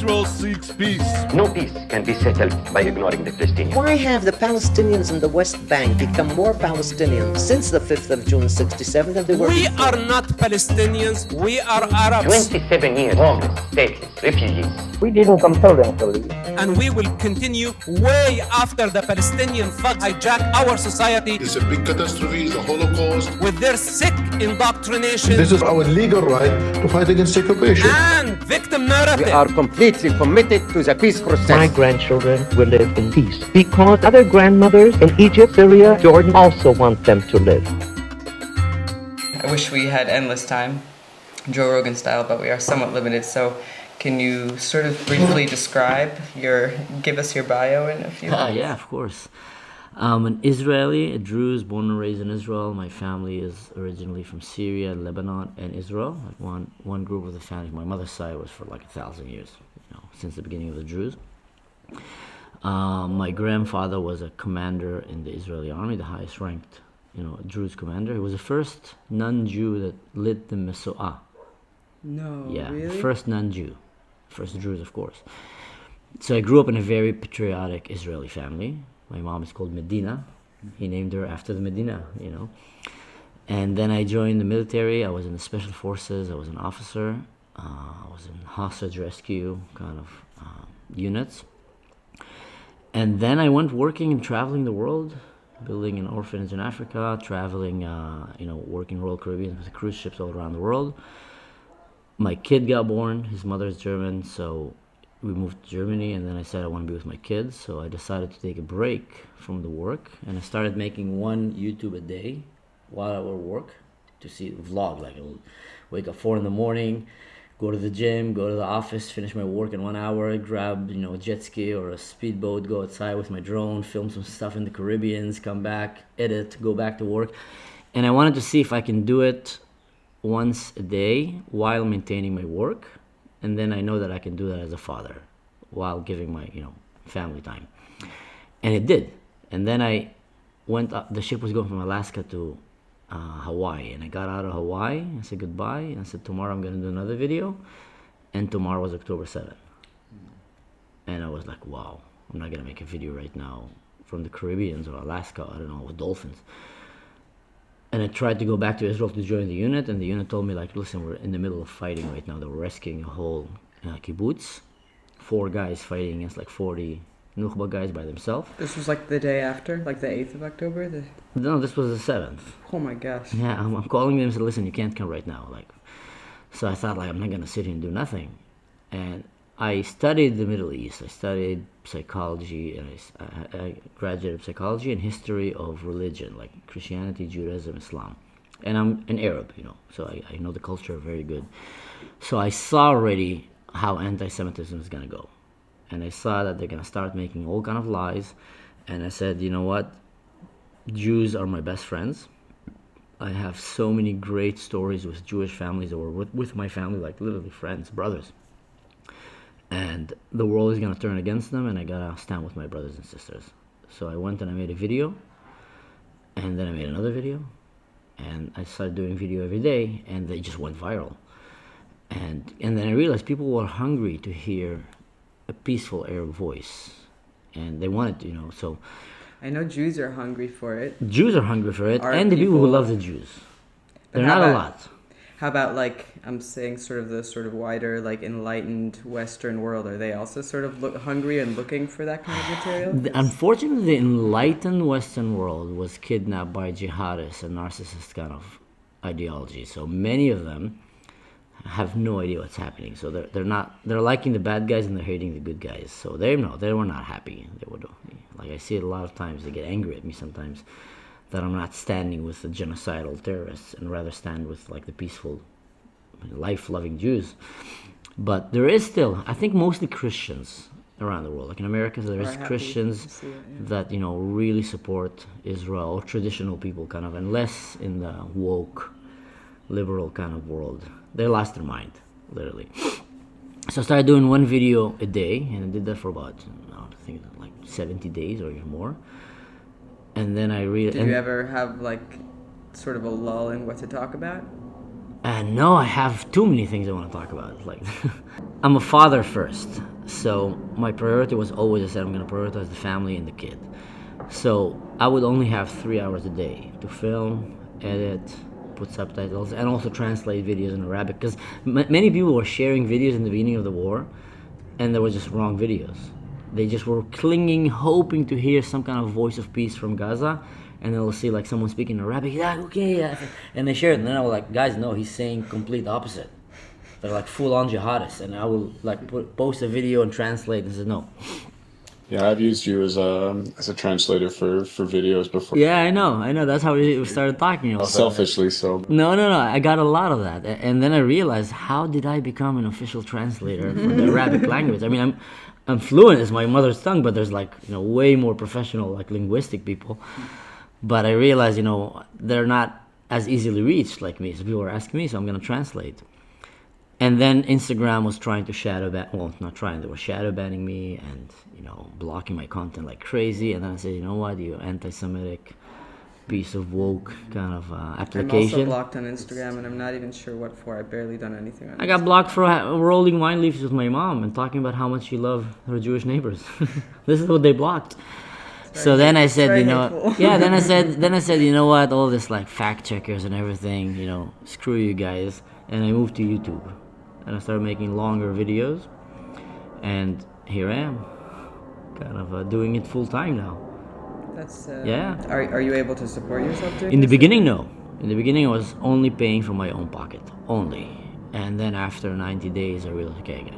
Israel seeks peace. No peace can be settled by ignoring the Palestinians. Why have the Palestinians in the West Bank become more Palestinian since the 5th of June 67 than they were We before? are not Palestinians, we are Arabs. 27 years, homeless, stateless, refugees. We didn't compel them to leave. And we will continue way after the Palestinian thugs hijack our society It's a big catastrophe, it's a Holocaust. with their sick indoctrination This is our legal right to fight against occupation. and victim narrative. We are completely committed to the peace process. My grandchildren will live in peace because other grandmothers in Egypt, Syria, Jordan also want them to live. I wish we had endless time, Joe Rogan style, but we are somewhat limited. So, can you sort of briefly give us your bio in a few minutes? Yeah, of course. I'm an Israeli, a Druze, born and raised in Israel. My family is originally from Syria, Lebanon, and Israel. Like one group of the family, my mother's side was for like 1,000 years, since the beginning of the Druze. My grandfather was a commander in the Israeli army, the highest ranked, Druze commander. He was the first non-Jew that led the Mesoah. No, Yeah, really? first non-Jew, first Druze, of course. So I grew up in a very patriotic Israeli family. My mom is called Medina. He named her after the Medina, And then I joined the military. I was in the special forces. I was an officer. I was in hostage rescue kind of units. And then I went working and traveling the world, building an orphanage in Africa, traveling, working Royal Caribbean with cruise ships all around the world. My kid got born. His mother is German, so we moved to Germany, and then I said I want to be with my kids, so I decided to take a break from the work, and I started making one YouTube a day while I would work to see a vlog. Like I would wake up 4 a.m, go to the gym, go to the office, finish my work in 1 hour, grab a jet ski or a speedboat, go outside with my drone, film some stuff in the Caribbean, come back, edit, go back to work. And I wanted to see if I can do it once a day while maintaining my work. And then I know that I can do that as a father while giving my, family time. And it did. And then I went up, the ship was going from Alaska to Hawaii. And I got out of Hawaii, I said goodbye. And I said, tomorrow I'm going to do another video. And tomorrow was October 7th. And I was like, wow, I'm not going to make a video right now from the Caribbean or Alaska, I don't know, with dolphins. And I tried to go back to Israel to join the unit, and the unit told me, like, listen, we're in the middle of fighting right now. They were rescuing a whole kibbutz. 4 guys fighting against like 40 Nukhba guys by themselves. This was like the day after, like the 8th of October? No, this was the 7th. Oh my gosh. Yeah, I'm calling them and said, listen, you can't come right now. So I thought, I'm not going to sit here and do nothing. And I studied the Middle East. I studied psychology, and I graduated psychology and history of religion, like Christianity, Judaism, Islam. And I'm an Arab, so I know the culture very good. So I saw already how anti-Semitism is going to go. And I saw that they're going to start making all kind of lies. And I said, you know what? Jews are my best friends. I have so many great stories with Jewish families that were with my family, like literally friends, brothers. And the world is going to turn against them, and I got to stand with my brothers and sisters. So I went and I made a video, and then I made another video, and I started doing video every day, and they just went viral. And then I realized people were hungry to hear a peaceful Arab voice, and they wanted to, so... I know Jews are hungry for it. Jews are hungry for it, Are and the people who people- love the Jews. They're how not a about- lot. How about I'm saying the wider, enlightened Western world? Are they also sort of hungry and looking for that kind of material? Unfortunately, the enlightened Western world was kidnapped by jihadists and narcissist kind of ideology. So many of them have no idea what's happening. So they're liking the bad guys and they're hating the good guys. So they were not happy. They would, I see it a lot of times. They get angry at me sometimes that I'm not standing with the genocidal terrorists and rather stand with the peaceful, life-loving Jews. But there is still, I think, mostly Christians around the world. Like in America, there is Christians that really support Israel, or traditional people kind of, and less in the woke, liberal kind of world. They lost their mind, literally. So I started doing one video a day, and I did that for about, I think 70 days or even more. And then I really... Did you ever have sort of a lull in what to talk about? No, I have too many things I want to talk about. I'm a father first, So my priority was always, I said, I'm going to prioritize the family and the kid. So I would only have 3 hours a day to film, edit, put subtitles, and also translate videos in Arabic, because many people were sharing videos in the beginning of the war, and they were just wrong videos. They just were clinging, hoping to hear some kind of voice of peace from Gaza, and they'll see like someone speaking Arabic, yeah, okay, yeah, and they share it, and then I was like, guys, no, he's saying complete opposite. They're like full-on jihadists, and I will like post a video and translate and say no. Yeah, I've used you as a translator for videos before. Yeah, I know. That's how we started talking about Selfishly, so. No. I got a lot of that, and then I realized, how did I become an official translator for the Arabic language? I mean, I'm fluent; it's my mother's tongue, but there's like way more professional like linguistic people. But I realized they're not as easily reached like me. So people were asking me, so I'm gonna translate. And then Instagram was trying to they were shadow banning me and, blocking my content like crazy. And then I said, you know what, you anti-Semitic piece of woke kind of application. I'm also blocked on Instagram, and I'm not even sure what for. I've barely done anything on I got blocked for rolling wine leaves with my mom and talking about how much she loved her Jewish neighbors. This is what they blocked. So then I said, then I said, you know what, all this like fact checkers and everything, screw you guys. And I moved to YouTube. And I started making longer videos, and here I am, kind of doing it full time now. That's yeah. Are you able to support yourself doing In the this? beginning, no. In the beginning, I was only paying from my own pocket, only. And then after 90 days, I realized, okay,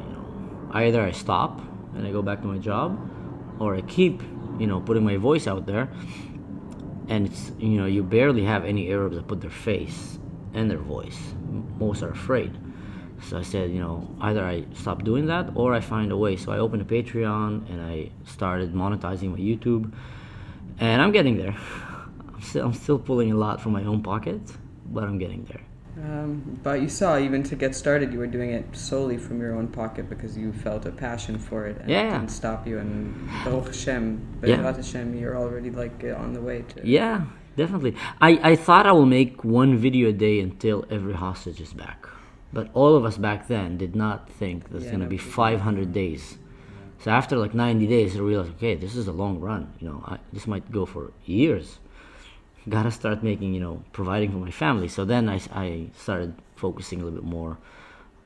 either I stop and I go back to my job, or I keep, putting my voice out there. And it's, you barely have any Arabs that put their face and their voice. Most are afraid. So I said, either I stop doing that or I find a way. So I opened a Patreon and I started monetizing my YouTube, and I'm getting there. I'm still pulling a lot from my own pocket, but I'm getting there. But you saw, even to get started, you were doing it solely from your own pocket because you felt a passion for it, and it didn't stop you. And Baruch Hashem, Be'ezrat Hashem, you're already like on the way to. Yeah, definitely. I thought I will make one video a day until every hostage is back. But all of us back then did not think there's going to be 500 days. So after like 90 days, I realized, okay, this is a long run. This might go for years. Gotta start making, providing for my family. So then I started focusing a little bit more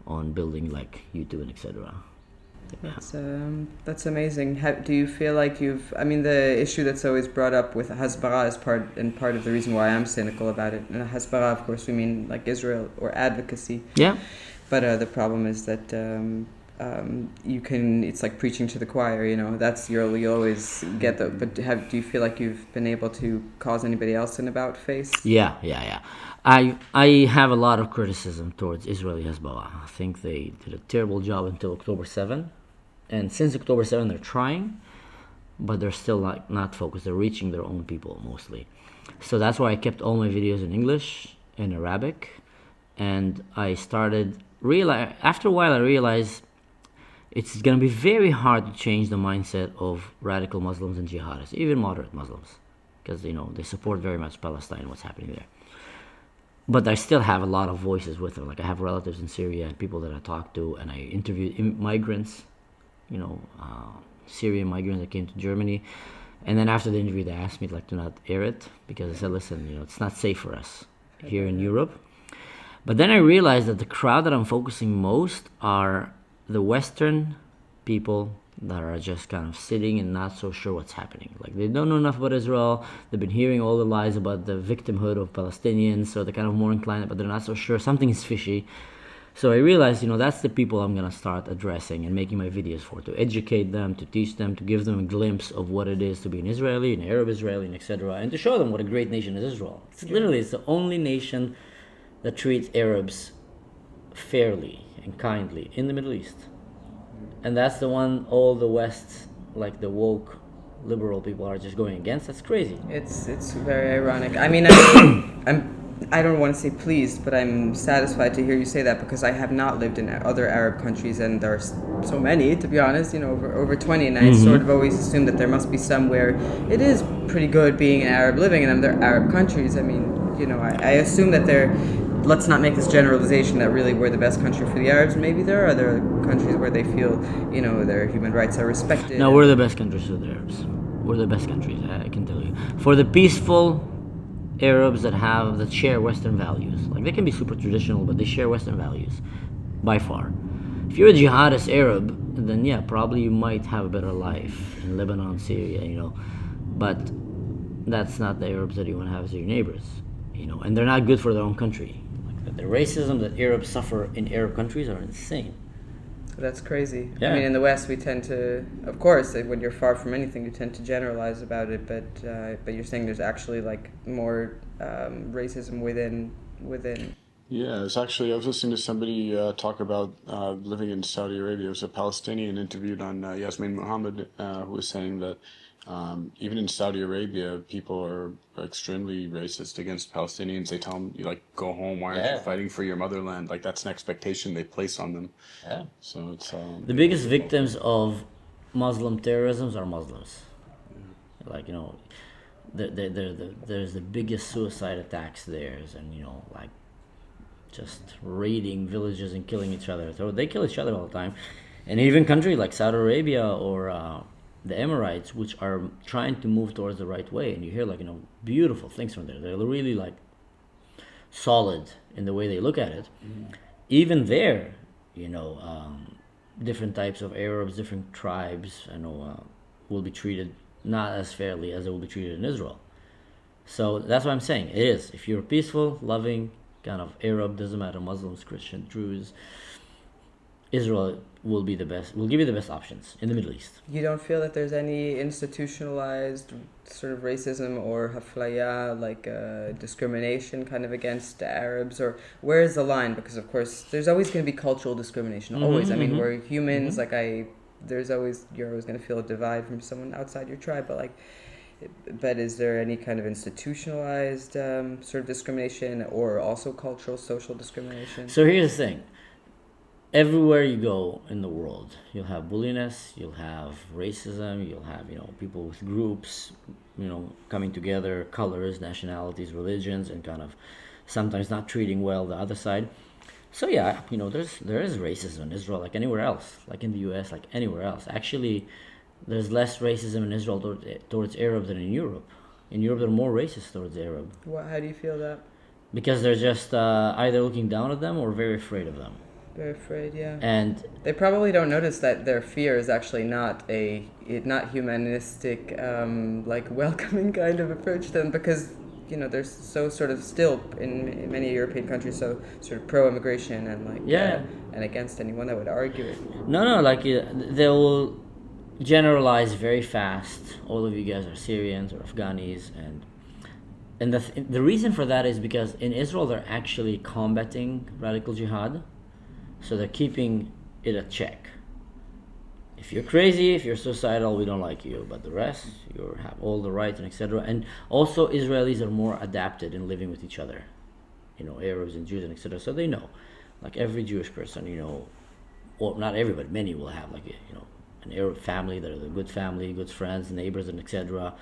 on building like YouTube and etc. That's amazing. Do you feel like the issue that's always brought up with Hasbara is part of the reason why I'm cynical about it. And Hasbara, of course, we mean like Israel or advocacy. Yeah. But the problem is that it's like preaching to the choir, that's you'll always get but do you feel like you've been able to cause anybody else an about face? Yeah. I have a lot of criticism towards Israeli Hezbollah. I think they did a terrible job until October 7. And since October 7, they're trying, but they're still not focused. They're reaching their own people mostly. So that's why I kept all my videos in English and Arabic. And I started after a while I realized it's going to be very hard to change the mindset of radical Muslims and jihadists, even moderate Muslims, because they support very much Palestine and what's happening there. But I still have a lot of voices with them. Like I have relatives in Syria and people that I talk to, and I interviewed migrants, Syrian migrants that came to Germany. And then after the interview, they asked me to not air it, because I said, listen, it's not safe for us here in Europe. But then I realized that the crowd that I'm focusing most are the Western people that are just kind of sitting and not so sure what's happening. Like they don't know enough about Israel. They've been hearing all the lies about the victimhood of Palestinians, so they're kind of more inclined, but they're not so sure. Something is fishy. So I realized, that's the people I'm going to start addressing and making my videos for, to educate them, to teach them, to give them a glimpse of what it is to be an Israeli, an Arab Israeli, and etc., and to show them what a great nation is Israel. It's the only nation that treats Arabs fairly and kindly in the Middle East. And that's the one all the West, like the woke liberal people, are just going against. That's crazy. It's very ironic. I mean, I don't want to say pleased, but I'm satisfied to hear you say that, because I have not lived in other Arab countries, and there are so many, to be honest, over 20, and I sort of always assume that there must be somewhere it is pretty good being an Arab living in other Arab countries. I mean, I assume that let's not make this generalization that really we're the best country for the Arabs. Maybe there are other countries where they feel, their human rights are respected. No, we're the best countries for the Arabs. We're the best countries, I can tell you. For the peaceful Arabs that share Western values, like they can be super traditional, but they share Western values, by far. If you're a jihadist Arab, then yeah, probably you might have a better life in Lebanon, Syria, but that's not the Arabs that you want to have as your neighbors, and they're not good for their own country. Like the racism that Arabs suffer in Arab countries are insane. That's crazy. Yeah. I mean, in the West, we tend to, of course, when you're far from anything, you tend to generalize about it. But you're saying there's actually like more racism within. Yeah, I was listening to somebody talk about living in Saudi Arabia. It was a Palestinian interviewed on Yasmin Muhammad who was saying that even in Saudi Arabia, people are extremely racist against Palestinians. They tell them, go home, why aren't you fighting for your motherland? Like, that's an expectation they place on them. Yeah. So it's... The biggest victims of Muslim terrorism are Muslims. Like, there's the biggest suicide attacks there, and, just raiding villages and killing each other. So they kill each other all the time. And even countries like Saudi Arabia or the Emirates, which are trying to move towards the right way, and you hear beautiful things from there. They're really solid in the way they look at it. Even there, different types of Arabs, different tribes, will be treated not as fairly as they will be treated in Israel. So that's what I'm saying. It is. If you're peaceful, loving, kind of Arab, doesn't matter, Muslims, Christian, Druze, Israel will be the best, will give you the best options in the Middle East. You don't feel that there's any institutionalized sort of racism or haflaya, like discrimination kind of against Arabs? Or where is the line? Because, of course, there's always going to be cultural discrimination. Always. I mean, we're humans. You're always going to feel a divide from someone outside your tribe. But is there any kind of institutionalized sort of discrimination or also cultural, social discrimination? So here's the thing. Everywhere you go in the world, you'll have bulliness, you'll have racism, you'll have, people with groups, coming together, colors, nationalities, religions, and kind of sometimes not treating well the other side. So yeah, there is racism in Israel like anywhere else, like in the US, like anywhere else. Actually, there's less racism in Israel towards Arab than in Europe. In Europe, they're more racist towards Arab. How do you feel that? Because they're just either looking down at them or very afraid of them. Very afraid, yeah. And they probably don't notice that their fear is actually not humanistic, welcoming kind of approach to them, because they're so sort of still in many European countries so sort of pro-immigration and and against anyone that would argue it. No, they will generalize very fast. All of you guys are Syrians or Afghanis, and the reason for that is because in Israel they're actually combating radical jihad. So they're keeping it a check. If you're crazy, if you're suicidal, we don't like you. But the rest, you have all the rights and etc. And also Israelis are more adapted in living with each other. Arabs and Jews and etc. So they know. Like every Jewish person, or not everybody, many will have an Arab family that are a good family, good friends, neighbors and etc.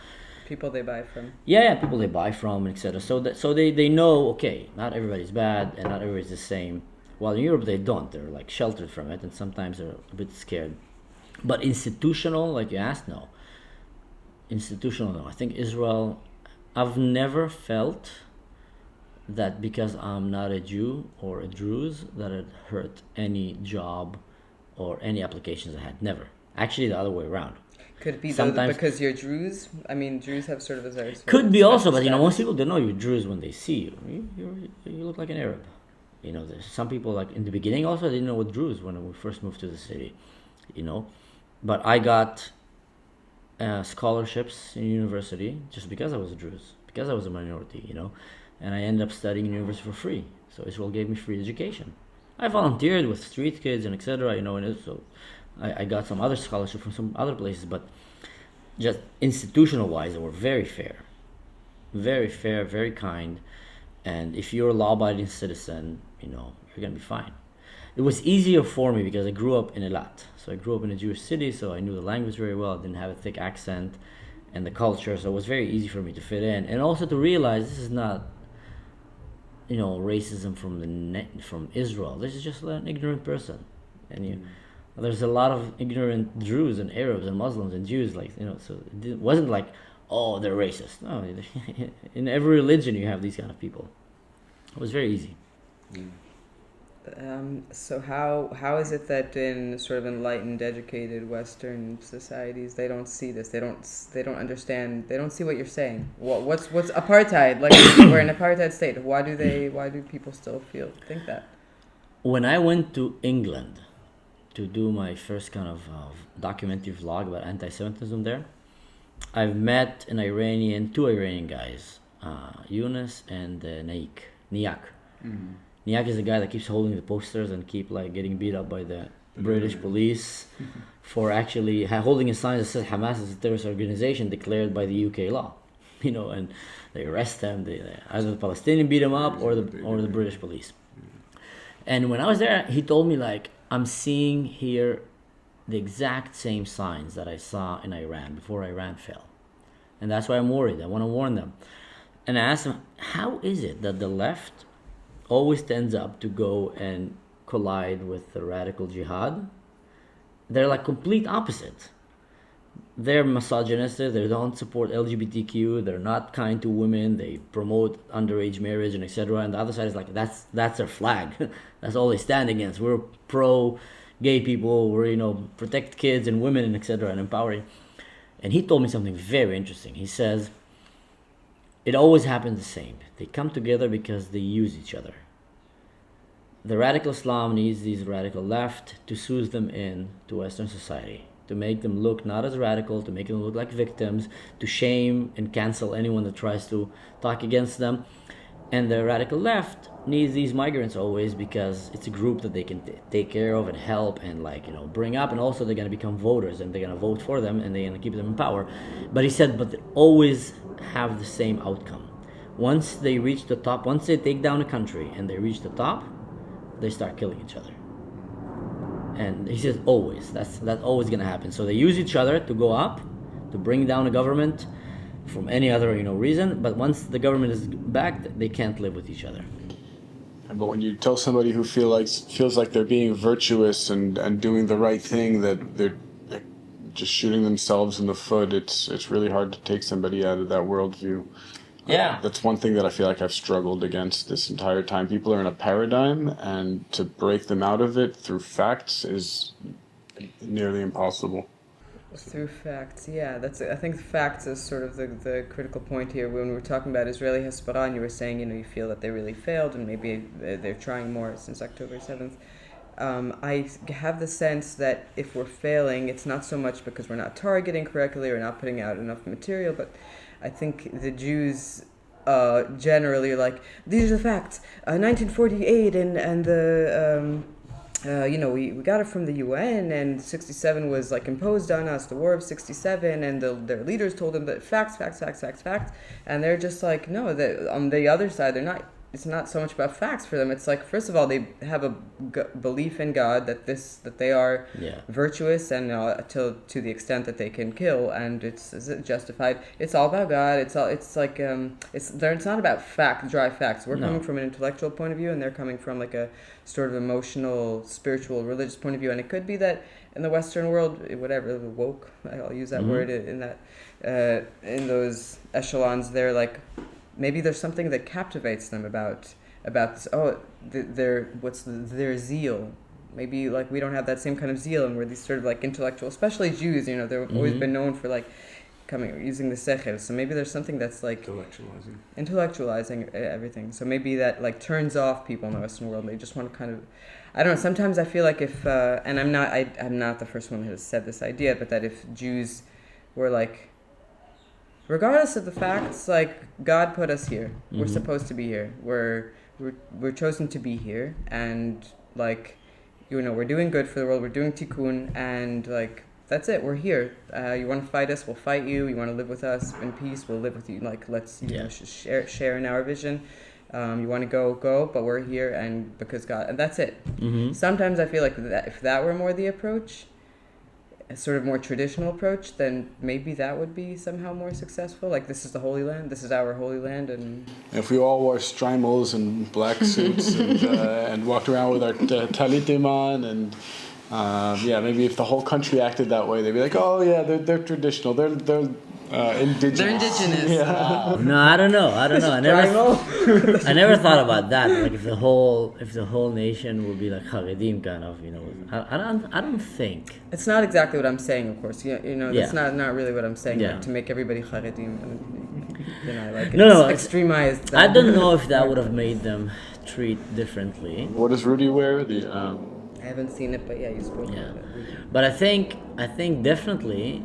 People they buy from. Yeah, people they buy from, etc. So they know, okay, not everybody's bad and not everybody's the same. While in Europe they don't. They're sheltered from it, and sometimes they're a bit scared. But institutional, like you asked, no. Institutional, no. I think Israel, I've never felt that because I'm not a Jew or a Druze that it hurt any job or any applications I had. Never. Actually, the other way around. Could it be because you're Druze? I mean, Druze have sort of a... Could be also, but most people don't know you're Druze when they see you. You look like an Arab. There's some people in the beginning also didn't know what Druze when we first moved to the city, But I got scholarships in university just because I was a Druze, because I was a minority, And I ended up studying in university for free. So Israel gave me free education. I volunteered with street kids and etc. And so I got some other scholarship from some other places, but just institutional-wise, they were very fair, very kind. And if you're a law-abiding citizen, you're going to be fine. It was easier for me because I grew up in Eilat. So I grew up in a Jewish city, so I knew the language very well. I didn't have a thick accent and the culture, so it was very easy for me to fit in. And also to realize this is not racism from Israel. This is just an ignorant person, and there's a lot of ignorant Druze and Arabs and Muslims and Jews, so it wasn't like, oh, they're racist. No, in every religion you have these kind of people. It was very easy. So how is it that in sort of enlightened, educated Western societies they don't see this? They don't understand. They don't see what you're saying. What's apartheid? Like we're in an apartheid state. Why do people still think that? When I went to England to do my first kind of documentary vlog about anti-Semitism there, I've met two Iranian guys, Yunus and Niak. Mm-hmm. Niak is the guy that keeps holding the posters and keep getting beat up by the British police for actually holding a sign that says Hamas is a terrorist organization declared by the UK law, and they arrest them. Either the Palestinian beat him up or the British police. And when I was there, he told me I'm seeing here the exact same signs that I saw in Iran before Iran fell, and that's why I'm worried. I want to warn them. And I asked him, how is it that the left always tends up to go and collide with the radical jihad? They're complete opposite. They're misogynistic, they don't support LGBTQ, they're not kind to women, they promote underage marriage and etc. And the other side is that's their flag. That's all they stand against. We're pro gay people, we're protect kids and women and etc. and empowering. And he told me something very interesting. He says, it always happens the same. They come together because they use each other. The radical Islam needs these radical left to soothe them in to Western society, to make them look not as radical, to make them look like victims, to shame and cancel anyone that tries to talk against them. And the radical left needs these migrants always because it's a group that they can take care of and help and bring up, and also they're going to become voters and they're going to vote for them and they're going to keep them in power. But he said, but they always have the same outcome. Once they reach the top, once they take down a country and they reach the top, they start killing each other. And he says always, that's always going to happen. So they use each other to go up, to bring down a government from any other reason, but once the government is back, they can't live with each other. But when you tell somebody who feels like they're being virtuous and doing the right thing, that they're just shooting themselves in the foot, it's really hard to take somebody out of that worldview. Yeah. That's one thing that I feel like I've struggled against this entire time. People are in a paradigm, and to break them out of it through facts is nearly impossible. Through facts, yeah. I think facts is sort of the critical point here. When we were talking about Israeli Hezbollah, and you were saying, you feel that they really failed, and maybe they're trying more since October 7th. I have the sense that if we're failing, it's not so much because we're not targeting correctly or not putting out enough material, but I think the Jews generally are like, these are the facts. 1948 and the we got it from the UN, and 67 was imposed on us, the War of 67, and their leaders told them that facts, and they're just no. On the other side, they're not. It's not so much about facts for them. It's first of all, they have a belief in God that they are virtuous, and to the extent that they can kill, and it's justified. It's all about God. It's not about dry facts. We're coming from an intellectual point of view, and they're coming from a sort of emotional, spiritual, religious point of view. And it could be that in the Western world, whatever, the woke, I'll use that word in that in those echelons, they're maybe there's something that captivates them about this. Their zeal. Maybe we don't have that same kind of zeal, and we're these sort of intellectual, especially Jews. They've always been known for using the sechel. So maybe there's something that's intellectualizing everything. So maybe that turns off people in the Western world. And they just want to kind of, I don't know. Sometimes I feel like if and I'm not the first one who has said this idea, but that if Jews were regardless of the facts, God put us here. Mm-hmm. We're supposed to be here. We're chosen to be here, and we're doing good for the world. We're doing tikkun, and that's it. We're here. You want to fight us? We'll fight you. You want to live with us in peace? We'll live with you. Let's share in our vision. You want to go, but we're here, and because God, and that's it. Mm-hmm. Sometimes I feel that if that were more the approach, a sort of more traditional approach, then maybe that would be somehow more successful. Like, this is the Holy Land, this is our Holy Land, and If we all wore strimals and black suits and walked around with our talitim on, and yeah, maybe if the whole country acted that way, they'd be like, oh yeah, they're traditional, they're indigenous. they're indigenous. Yeah. No, I don't know. I never thought about that. Like if the whole nation would be like Haredim kind of, you know. I don't think. It's not exactly what I'm saying, of course. You know, that's Yeah. not really what I'm saying. Yeah. Like, to make everybody Haredim, you know, like No, extremized. I don't know if that would have made them treat differently. What does Rudy wear? I haven't seen it, but yeah, you spoke Yeah, about it. but I think definitely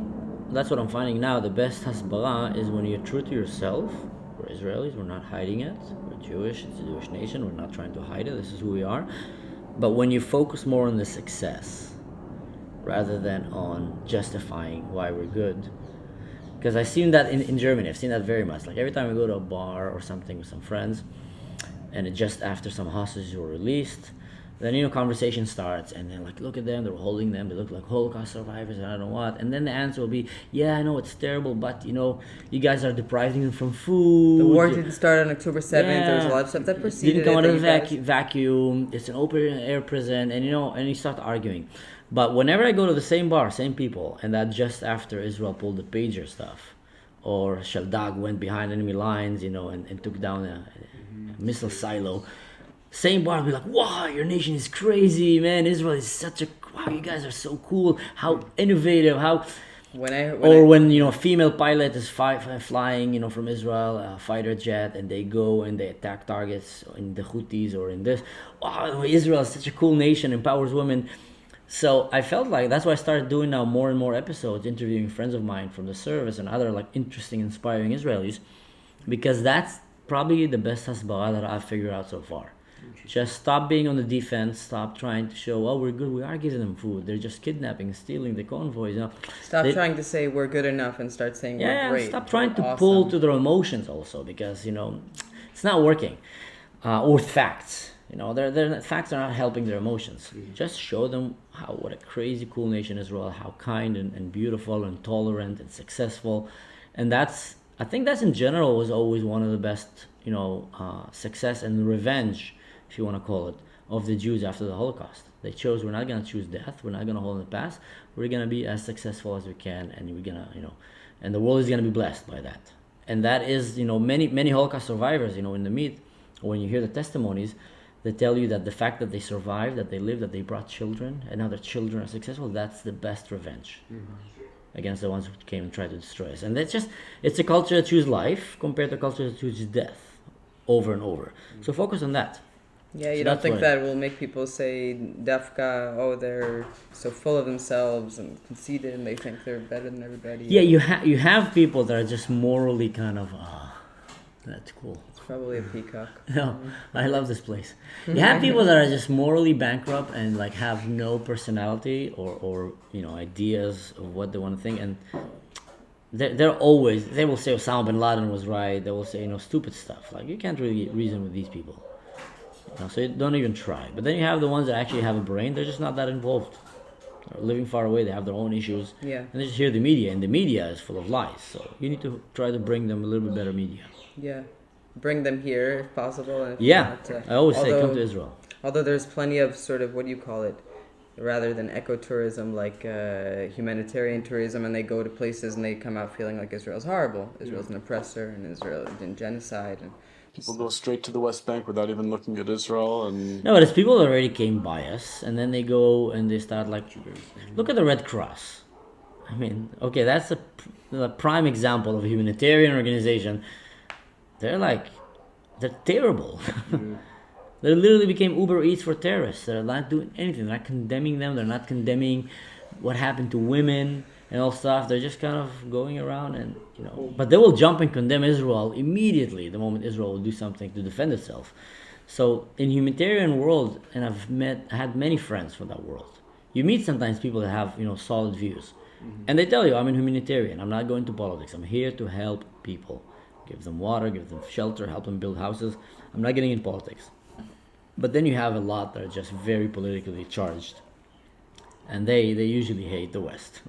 that's what I'm finding now. The best hasbara is when you're true to yourself. We're Israelis. We're not hiding it. We're Jewish. It's a Jewish nation. We're not trying to hide it. This is who we are. But when you focus more on the success rather than on justifying why we're good, because I've seen that in Germany. I've seen that very much. Like every time I go to a bar or something with some friends, and it just after some hostages were released, then, you know, conversation starts, and then like, look at them, they're holding them, they look like Holocaust survivors, and I don't know what. And then the answer will be, yeah, I know it's terrible, but you know, you guys are depriving them from food. The war didn't start on October 7th. There was a lot of stuff that preceded Didn't come out of it. the vacuum. It's an open air prison, and you know, and you start arguing. But whenever I go to the same bar, same people, and that just after Israel pulled the pager stuff, or Shaldag went behind enemy lines, you know, and took down a missile silo. Same bar will be like, wow, your nation is crazy, man. Israel is such a, wow, you guys are so cool. How innovative, how... When, you know, a female pilot is flying, you know, from Israel, a fighter jet, and they go and they attack targets in the Houthis or in this. Wow, Israel is such a cool nation, empowers women. So I felt like that's why I started doing now more and more episodes, interviewing friends of mine from the service and other like interesting, inspiring Israelis, because that's probably the best hasbara that I've figured out so far. Just stop being on the defense. Stop trying to show, oh, we're good. We are giving them food. They're just kidnapping, stealing the convoys. You know, Stop trying to say we're good enough and start saying we're great. Stop trying to awesome. pull to their emotions also, because you know it's not working. Or facts. You know, facts are not helping their emotions. Just show them what a crazy cool nation Israel, how kind and beautiful and tolerant and successful, and I think that's in general was always one of the best, you know, success and revenge, if you want to call it, of the Jews after the Holocaust. They chose, we're not going to choose death, we're not going to hold in the past, we're going to be as successful as we can, and we're going to, you know, and the world is going to be blessed by that. And that is, you know, many Holocaust survivors, you know, in the meet, when you hear the testimonies, they tell you that the fact that they survived, that they lived, that they brought children, and now their children are successful, that's the best revenge against the ones who came and tried to destroy us. And that's just, it's a culture that chooses life compared to a culture that chooses death over and over. So focus on that. Yeah, you So don't that's think what that will make people say, Dafka, oh, they're so full of themselves and conceited and they think they're better than everybody. Yeah, you have people that are just morally kind of, that's cool. It's probably a peacock. No, I love this place. You have people that are just morally bankrupt and like have no personality or you know, ideas of what they want to think, and they're always, they will say Osama bin Laden was right. They will say, you know, stupid stuff. Like, you can't really reason with these people. You know, so you don't even try. But then you have the ones that actually have a brain. They're just not that involved. They're living far away. They have their own issues. Yeah. And they just hear the media, and the media is full of lies. So you need to try to bring them a little bit better media. Yeah. Bring them here if possible. And if Yeah. not, I always say come to Israel. Although there's plenty of sort of, what do you call it? Rather than ecotourism, like humanitarian tourism, and they go to places and they come out feeling like Israel's horrible. Israel's an oppressor, and Israel did genocide. And People go straight to the West Bank without even looking at Israel, and No, but it's people that already came by us, and then they go and they start like, look at the Red Cross. I mean, okay, that's a prime example of a humanitarian organization. They're terrible. They literally became Uber Eats for terrorists. They're not doing anything. They're not condemning them. They're not condemning what happened to women and all stuff. They're just kind of going around and, you know. But they will jump and condemn Israel immediately the moment Israel will do something to defend itself. So in humanitarian world, and I had many friends from that world. You meet sometimes people that have, you know, solid views. And they tell you, I'm a humanitarian. I'm not going to politics. I'm here to help people. Give them water, give them shelter, help them build houses. I'm not getting in politics. But then you have a lot that are just very politically charged. and they usually hate the West.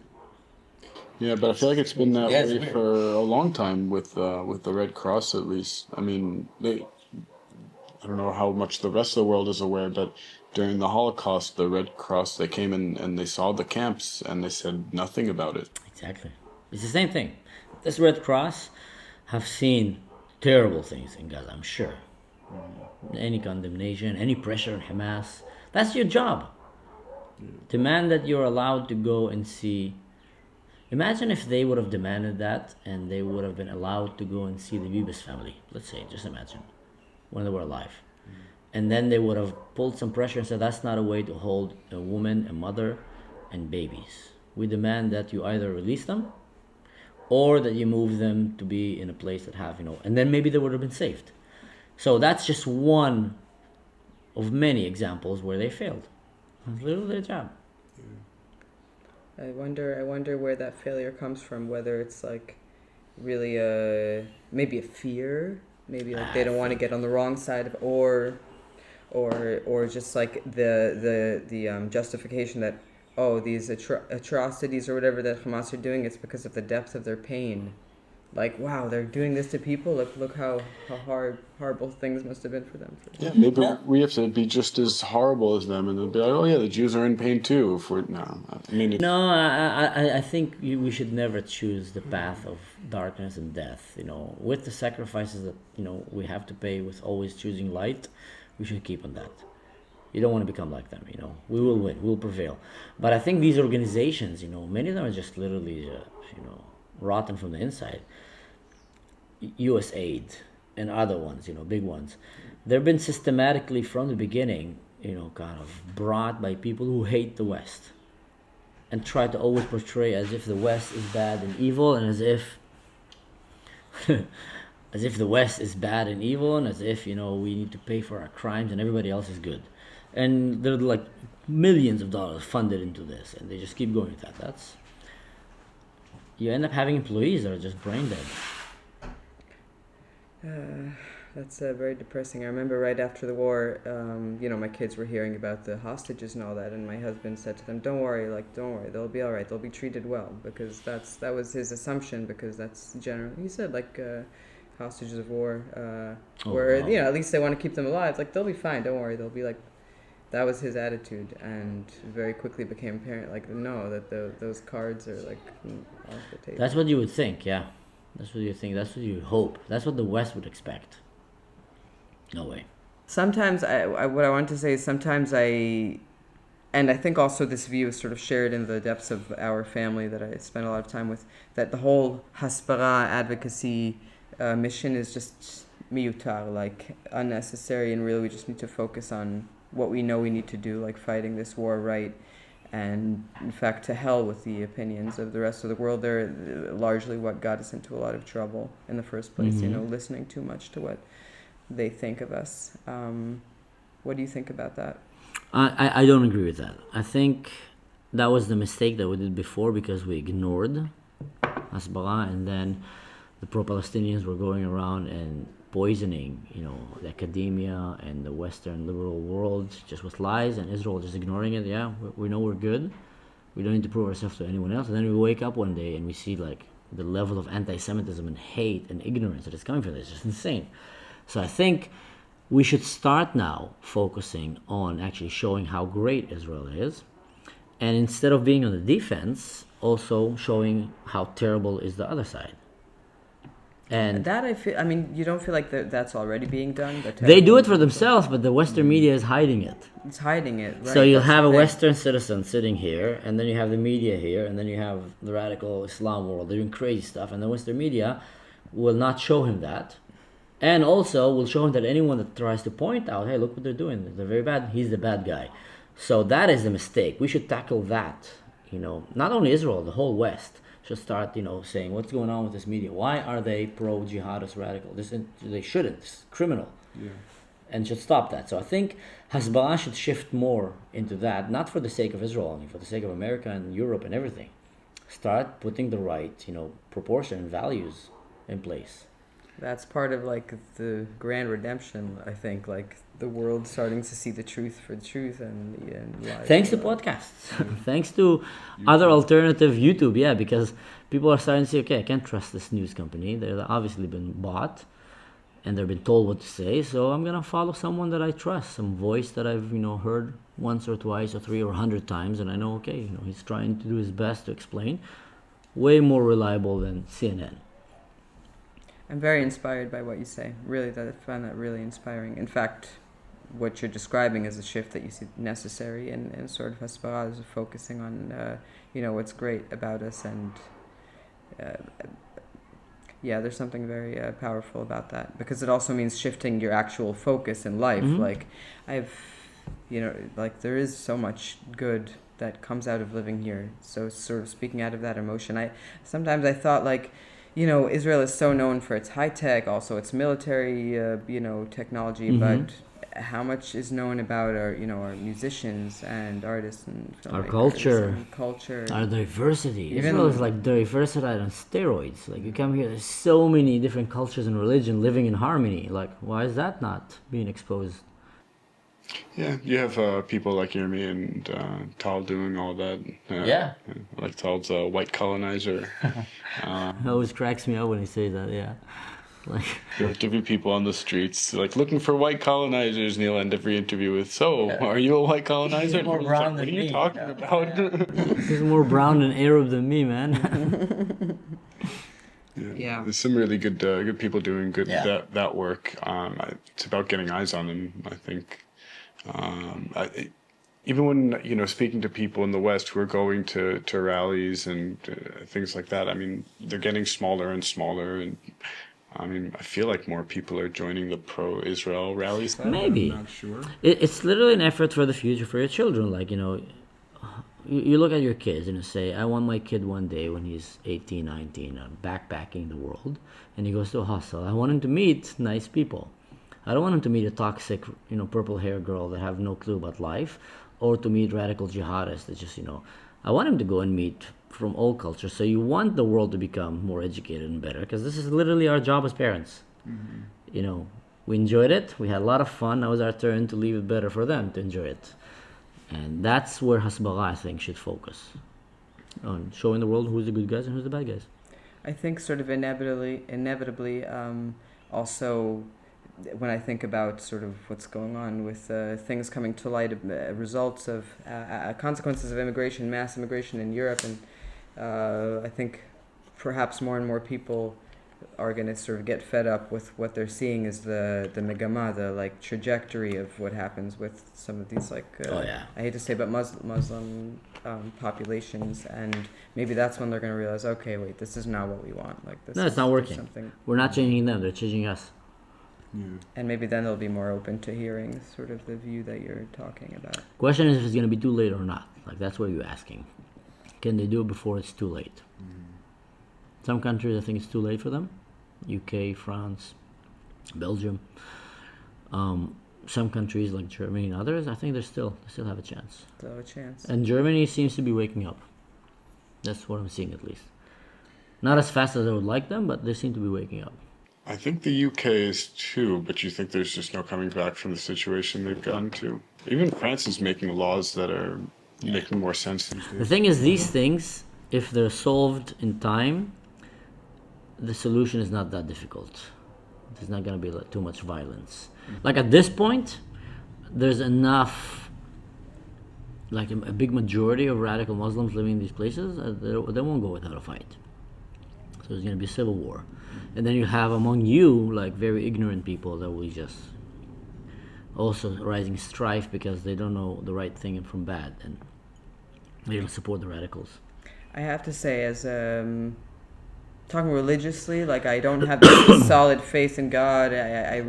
Yeah, but I feel like it's been that Yes, way weird. for a long time with the Red Cross, at least. I mean, I don't know how much the rest of the world is aware, but during the Holocaust, the Red Cross, they came in and they saw the camps and they said nothing about it. Exactly. It's the same thing. This Red Cross have seen terrible things in Gaza, I'm sure. Any condemnation, any pressure on Hamas, that's your job. Demand that you're allowed to go and see. Imagine if they would have demanded that and they would have been allowed to go and see the Bibas family, let's say, just imagine, when they were alive. And then they would have pulled some pressure and said, that's not a way to hold a woman, a mother, and babies. We demand that you either release them or that you move them to be in a place that have, and then maybe they would have been saved. So that's just one of many examples where they failed. It's literally their job. I wonder where that failure comes from. Whether it's like really maybe a fear, maybe like they don't want to get on the wrong side of, or just like the justification that these atrocities or whatever that Hamas are doing, it's because of the depth of their pain. Like, wow, they're doing this to people. Look how horrible things must have been for them. Yeah, maybe we have to be just as horrible as them, and they'll be like, "Oh yeah, the Jews are in pain too." No, I think we should never choose the path of darkness and death. With the sacrifices that we have to pay with always choosing light, we should keep on that. You don't want to become like them. We will win, we will prevail. But I think these organizations, many of them are just literally, rotten from the inside. USAID and other ones, big ones, they've been systematically from the beginning, kind of brought by people who hate the West and try to always portray as if the West is bad and evil, and as if the West is bad and evil, and as if we need to pay for our crimes and everybody else is good. And there are like millions of dollars funded into this, and they just keep going with that. You end up having employees that are just brain dead. That's very depressing. I remember right after the war, my kids were hearing about the hostages and all that, and my husband said to them, don't worry, they'll be all right, they'll be treated well, because that was his assumption, because that's generally, he said, hostages of war, where, wow. At least they want to keep them alive, they'll be fine, don't worry, they'll be that was his attitude, and very quickly became apparent, no, that those cards are, off the table. That's what you would think, yeah. That's what you think, that's what you hope. That's what the West would expect. No way. Sometimes, what I want to say is sometimes and I think also this view is sort of shared in the depths of our family that I spend a lot of time with, that the whole Hasbara advocacy mission is just miyutar, unnecessary, and really we just need to focus on what we know we need to do, like fighting this war right. And in fact, to hell with the opinions of the rest of the world. They're largely what got us into a lot of trouble in the first place, listening too much to what they think of us. What do you think about that? I don't agree with that. I think that was the mistake that we did before, because we ignored Hasbara, and then the pro-Palestinians were going around and poisoning, the academia and the Western liberal world just with lies, and Israel just ignoring it. Yeah, we know we're good. We don't need to prove ourselves to anyone else. And then we wake up one day and we see the level of anti-Semitism and hate and ignorance that is coming from this. It's just insane. So I think we should start now focusing on actually showing how great Israel is, and instead of being on the defense, also showing how terrible is the other side. And that you don't feel like that's already being done? They do it for themselves, but the Western media is hiding it. It's hiding it, right? So you'll have a Western citizen sitting here, and then you have the media here, and then you have the radical Islam world. They're doing crazy stuff, and the Western media will not show him that. And also will show him that anyone that tries to point out, hey, look what they're doing, they're very bad, he's the bad guy. So that is the mistake. We should tackle that. Not only Israel, the whole West should start, saying, what's going on with this media? Why are they pro-jihadist radical? They shouldn't. It's criminal. Yeah. And should stop that. So I think Hasbara should shift more into that, not for the sake of Israel only, for the sake of America and Europe and everything. Start putting the right, proportion and values in place. That's part of like the grand redemption, I think, like the world starting to see the truth for the truth and lies. Thanks to podcasts. Thanks to other alternative YouTube, yeah, because people are starting to say, okay, I can't trust this news company. They've obviously been bought and they've been told what to say, so I'm gonna follow someone that I trust, some voice that I've heard once or twice or 3 or 100 times, and I know, okay, he's trying to do his best to explain. Way more reliable than CNN. I'm very inspired by what you say. Really, I find that really inspiring. In fact, what you're describing is a shift that you see necessary in sort of Hasbara, is focusing on what's great about us, and there's something very powerful about that, because it also means shifting your actual focus in life. Like there is so much good that comes out of living here. So sort of speaking out of that emotion, sometimes I thought like, Israel is so known for its high tech, also its military, technology, but how much is known about our musicians and artists and our filmmakers culture, our diversity. Israel is like diversified on steroids. Like you come here, there's so many different cultures and religion living in harmony. Like why is that not being exposed? Yeah, you have people like Yirmi and Tal doing all that. Yeah. Like Tal's a white colonizer. It always cracks me up when he says that, yeah. Like You'll interview people on the streets, like looking for white colonizers, and he'll end every interview with, "So, are you a white colonizer?" He's more brown than what are you me. talking about? He's more brown and Arab than me, man. Yeah. There's some really good people doing that work. It's about getting eyes on them, I think. Even when speaking to people in the West who are going to rallies and things like that, I mean, they're getting smaller and smaller, and I mean, I feel like more people are joining the pro-Israel rallies. Maybe. I'm not sure. It's literally an effort for the future for your children. Like, you look at your kids and you say, I want my kid one day when he's 18, 19, backpacking the world, and he goes to a hostel. I want him to meet nice people. I don't want him to meet a toxic, purple hair girl that have no clue about life, or to meet radical jihadists that just, I want him to go and meet from all cultures. So you want the world to become more educated and better, because this is literally our job as parents. We enjoyed it. We had a lot of fun. Now it's our turn to leave it better for them to enjoy it. And that's where Hasbara, I think, should focus on showing the world who's the good guys and who's the bad guys. I think sort of inevitably, also when I think about sort of what's going on with things coming to light, results of consequences of immigration, mass immigration in Europe, and I think perhaps more and more people are going to sort of get fed up with what they're seeing as the megama, the like trajectory of what happens with some of these I hate to say, but Muslim populations, and maybe that's when they're going to realize, okay, wait, this is not what we want. Like this. No, it's not working. We're not changing them; they're changing us. Yeah. And maybe then they'll be more open to hearing sort of the view that you're talking about. Question is if it's going to be too late or not. Like that's what you're asking. Can they do it before it's too late? Some countries, I think it's too late for them. UK, France, Belgium. Some countries like Germany and others, I think they still have a chance. Still have a chance. And Germany seems to be waking up. That's what I'm seeing, at least. Not as fast as I would like them, but they seem to be waking up. I think the UK is too, but you think there's just no coming back from the situation they've gotten to. Even France is making laws that are making more sense these days. The thing is, these things, if they're solved in time, the solution is not that difficult. There's not going to be too much violence. Like at this point, there's enough, like a big majority of radical Muslims living in these places, they won't go without a fight. So there's going to be a civil war. And then you have among you, like very ignorant people that will just also rising strife because they don't know the right thing from bad, and they don't support the radicals. I have to say, as talking religiously, like I don't have this solid faith in God. I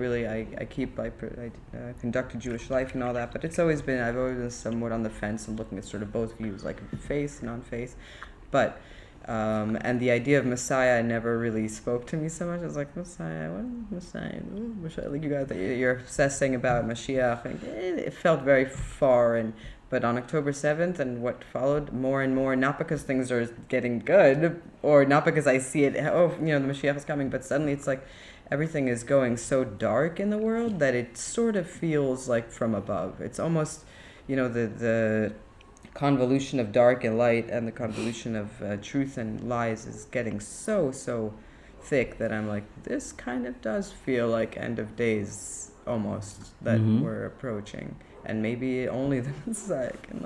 conducted Jewish life and all that, but I've always been somewhat on the fence and looking at sort of both views, like faith, non-faith, but. And the idea of Messiah never really spoke to me so much. I was like, Messiah, what is Messiah? Ooh, Messiah, like you guys, you're obsessing about Mashiach. And it felt very far. But on October 7th and what followed, more and more, not because things are getting good, or not because I see it, the Mashiach is coming, but suddenly it's like everything is going so dark in the world that it sort of feels like from above. It's almost, the convolution of dark and light and the convolution of truth and lies is getting so thick that I'm like, this kind of does feel like end of days almost that we're approaching. And maybe only the Messiah can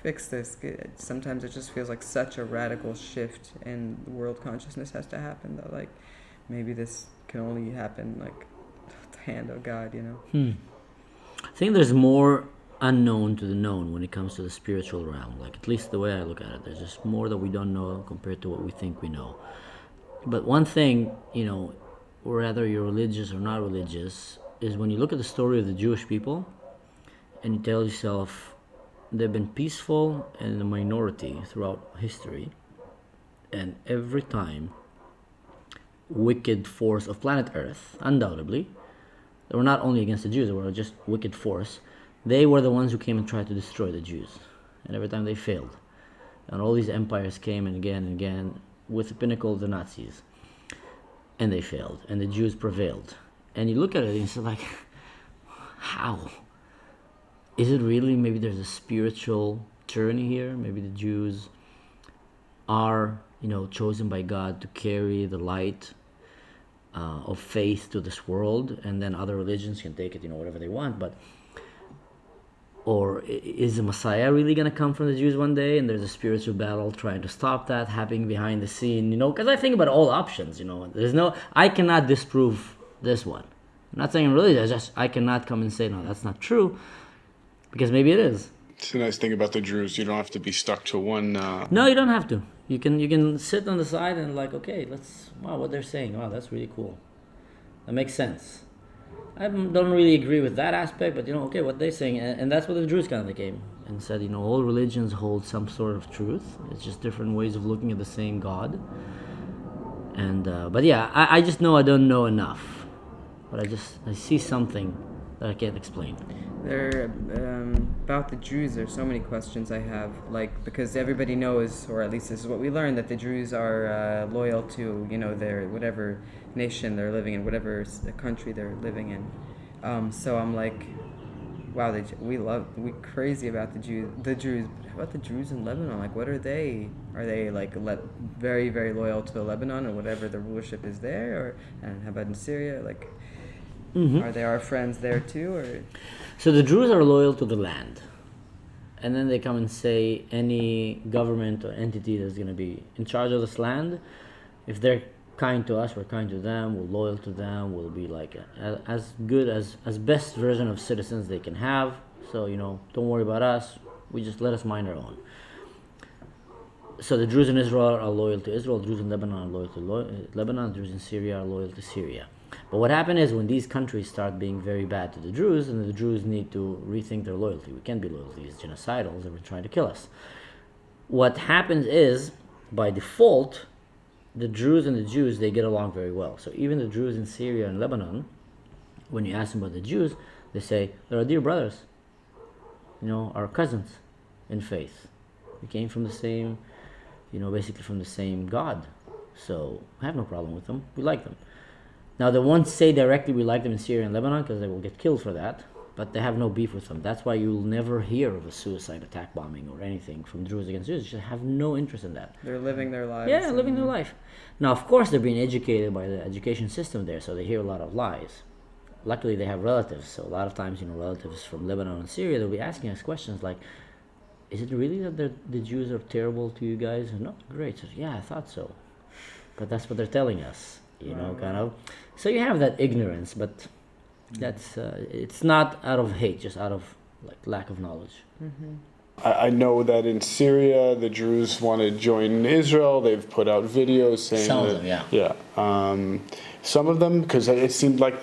fix this. Sometimes it just feels like such a radical shift in the world consciousness has to happen that maybe this can only happen with the hand of God, I think there's more unknown to the known when it comes to the spiritual realm. At least the way I look at it, there's just more that we don't know compared to what we think we know. But one thing, whether you're religious or not religious, is when you look at the story of the Jewish people and you tell yourself they've been peaceful and in a minority throughout history, and every time wicked force of planet Earth, undoubtedly, they were not only against the Jews, they were just wicked force. They were the ones who came and tried to destroy the Jews, and every time they failed. And all these empires came and again, with the pinnacle of the Nazis, and they failed, and the Jews prevailed. And you look at it and you say, how? Is it really, maybe there's a spiritual journey here? Maybe the Jews are, chosen by God to carry the light of faith to this world, and then other religions can take it, whatever they want. Or is the Messiah really going to come from the Jews one day, and there's a spiritual battle trying to stop that happening behind the scene, because I think about all options, I cannot disprove this one. I'm not saying I'm religious, I cannot come and say, no, that's not true, because maybe it is. It's a nice thing about the Druze. You don't have to be stuck to one. No, you don't have to. You can sit on the side and okay, what they're saying. Wow, that's really cool. That makes sense. I don't really agree with that aspect, but okay, what they're saying, and that's what the Druze kind of came and said. All religions hold some sort of truth. It's just different ways of looking at the same God. And but yeah, I just know I don't know enough, but I see something that I can't explain. About the Druze, there's so many questions I have, because everybody knows, or at least this is what we learned, that the Druze are loyal to, their whatever nation they're living in, whatever country they're living in. So I'm like, wow, we crazy about the Jews. How about the Druze in Lebanon? What are they? Are they very, very loyal to Lebanon and whatever the rulership is there? And how about in Syria? Are they our friends there too? Or so the Druze are loyal to the land, and then they come and say any government or entity that's going to be in charge of this land, if they're kind to us, we're kind to them, we're loyal to them, we'll be as good as best version of citizens they can have. So don't worry about us, we just let us mind our own. So the Druze in Israel are loyal to Israel, Druze in Lebanon are loyal to Lebanon, Druze in Syria are loyal to Syria. But what happened is when these countries start being very bad to the Druze, and the Druze need to rethink their loyalty. We can't be loyal to these genocidals that were trying to kill us. What happens is, by default, the Druze and the Jews, they get along very well. So even the Druze in Syria and Lebanon, when you ask them about the Jews, they say, they're our dear brothers, our cousins in faith. We came from the same, basically from the same God. So I have no problem with them. We like them. Now, they won't say directly we like them in Syria and Lebanon because they will get killed for that, but they have no beef with them. That's why you'll never hear of a suicide attack bombing or anything from Druze against Jews. They just have no interest in that. They're living their lives. Yeah, living their life. Now, of course, they're being educated by the education system there, so they hear a lot of lies. Luckily, they have relatives, so a lot of times, relatives from Lebanon and Syria, they'll be asking us questions like, is it really that the Jews are terrible to you guys? No, great. So, yeah, I thought so. But that's what they're telling us. Kind of. So you have that ignorance, but that's it's not out of hate, just out of lack of knowledge. Mm-hmm. I know that in Syria, the Druze want to join Israel. They've put out videos saying some of them, yeah. Yeah. Some of them, because it seemed like,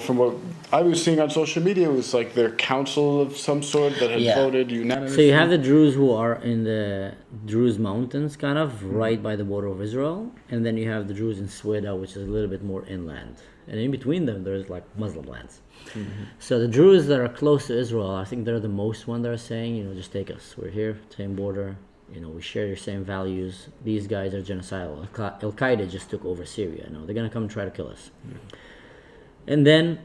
from what I was seeing on social media, it was their council of some sort that had voted unanimously. So you have the Druze who are in the Druze mountains, kind of, right by the border of Israel. And then you have the Druze in Sweden, which is a little bit more inland. And in between them, there's Muslim lands. Mm-hmm. So the Druze that are close to Israel, I think they're the most one that are saying, just take us. We're here, same border. We share your same values. These guys are genocidal. Al-Qaeda just took over Syria. They're going to come and try to kill us. Mm-hmm. And then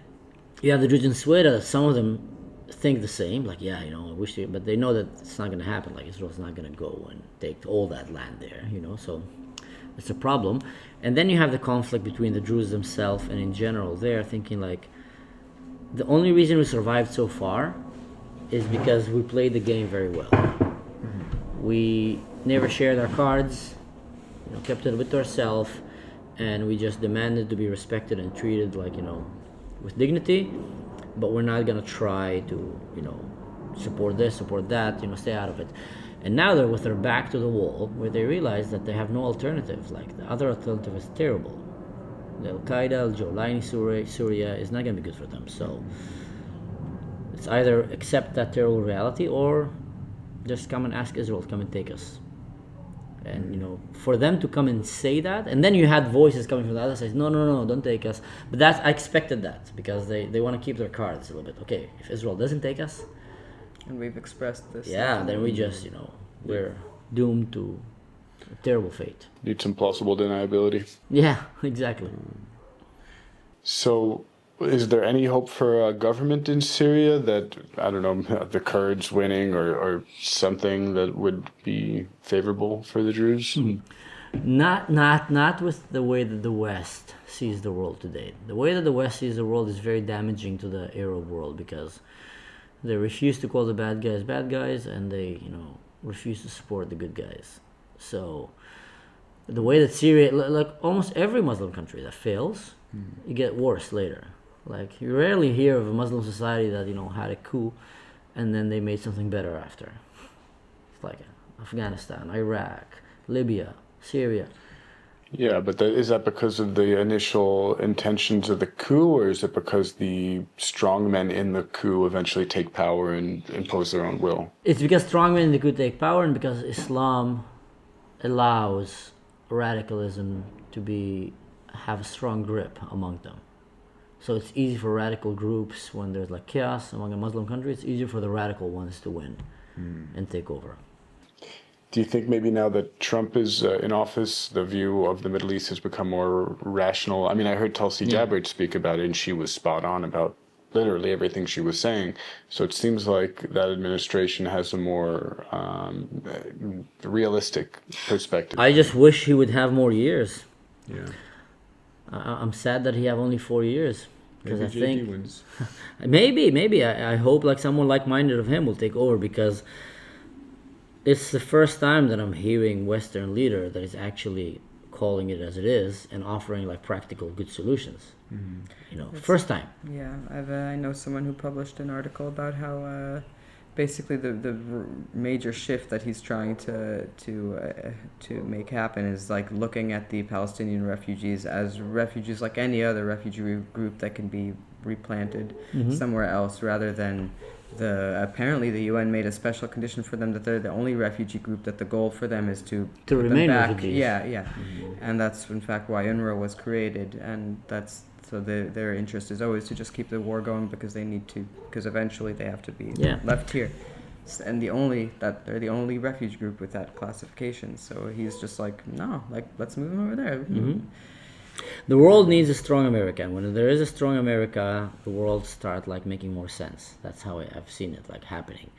you have the Druze in Sweden, that some of them think the same, like, yeah, you know, I wish to, but they know that it's not going to happen. Like, Israel's not going to go and take all that land there, you know, so it's a problem. And then you have the conflict between the Druze themselves and in general. They're thinking, like, the only reason we survived so far is because we played the game very well. We never shared our cards, you know, kept it a bit to ourselves, and we just demanded to be respected and treated, like, you know, with dignity. But we're not gonna try to, you know, support this, support that, you know, stay out of it. And now they're with their back to the wall, where they realize that they have no alternative. Like, the other alternative is terrible. The Al-Qaeda, Al-Jawlani, Syria is not gonna be good for them. So it's either accept that terrible reality or just come and ask Israel to come and take us. And, you know, for them to come and say that, and then you had voices coming from the other side, no, don't take us. But that's, I expected that, because they want to keep their cards a little bit. Okay, if Israel doesn't take us, And we've expressed this. yeah, then we just, you know, we're doomed to a terrible fate. Need some plausible deniability. Yeah, exactly. So, is there any hope for a government in Syria that, I don't know, the Kurds winning or something that would be favorable for the Druze? Not with the way that the West sees the world today. The way that the West sees the world is very damaging to the Arab world, because they refuse to call the bad guys, and they, you know, refuse to support the good guys. So the way that Syria, like almost every Muslim country that fails, you get worse later. Like, you rarely hear of a Muslim society that, you know, had a coup and then they made something better after. It's like Afghanistan, Iraq, Libya, Syria. Yeah, but is that because of the initial intentions of the coup, or is it because the strongmen in the coup eventually take power and impose their own will? It's because strongmen in the coup take power, and because Islam allows radicalism to have a strong grip among them. So it's easy for radical groups, when there's like chaos among a Muslim country, it's easier for the radical ones to win and take over. Do you think maybe now that Trump is in office, the view of the Middle East has become more rational? I mean, I heard Tulsi Gabbard speak about it, and she was spot on about literally everything she was saying. So it seems like that administration has a more realistic perspective. I just wish he would have more years. Yeah. I'm sad that he have only 4 years, because I JD think wins. maybe I hope like someone like-minded of him will take over, because it's the first time that I'm hearing Western leader that is actually calling it as it is and offering like practical good solutions. You know, first time. Yeah, I know someone who published an article about how basically the major shift that he's trying to make happen is like looking at the Palestinian refugees as refugees like any other refugee group that can be replanted somewhere else, rather than apparently the UN made a special condition for them that they're the only refugee group that the goal for them is to put remain them back. refugees. Yeah. And that's in fact why UNRWA was created, and that's so their interest is always to just keep the war going, because they need to, because eventually they have to be left here. And they're the only refuge group with that classification. So he's just like, no, like, let's move them over there. The world needs a strong America, and when there is a strong America, the world start like making more sense. That's how I've seen it like happening.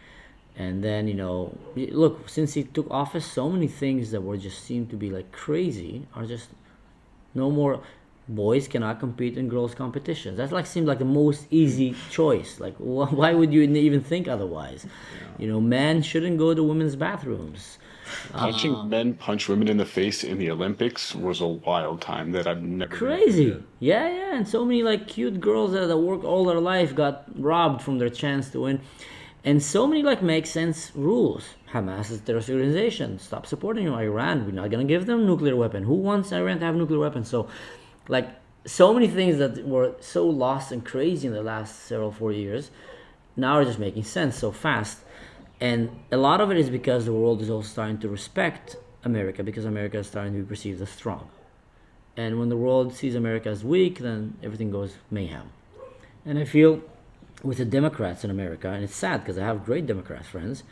And then, you know, look, since he took office, so many things that were just seemed to be like crazy are just no more. Boys cannot compete in girls' competitions. That like seemed like the most easy choice. Like, why would you even think otherwise? You know, men shouldn't go to women's bathrooms. Watching men punch women in the face in the Olympics was a wild time that I've never Crazy. Yeah. And so many like cute girls that work all their life got robbed from their chance to win. And so many like make sense rules. Hamas is a terrorist organization. Stop supporting Iran. We're not gonna give them nuclear weapon. Who wants Iran to have nuclear weapons? So, like, so many things that were so lost and crazy in the last 4 years now are just making sense so fast. And a lot of it is because the world is also starting to respect America, because America is starting to be perceived as strong. And when the world sees America as weak, then everything goes mayhem. And I feel with the Democrats in America, and it's sad because I have great Democrat friends,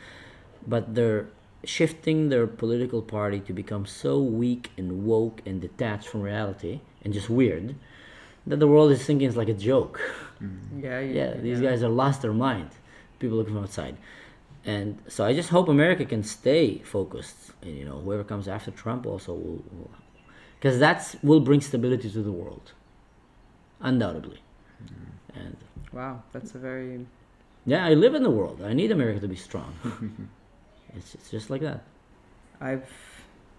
but they're shifting their political party to become so weak and woke and detached from reality and just weird that the world is thinking it's like a joke. Yeah, These guys are lost their mind. People looking from outside. And so I just hope America can stay focused. And, you know, whoever comes after Trump also will, because that will bring stability to the world, undoubtedly. And wow, that's a very... yeah, I live in the world. I need America to be strong. It's just like that.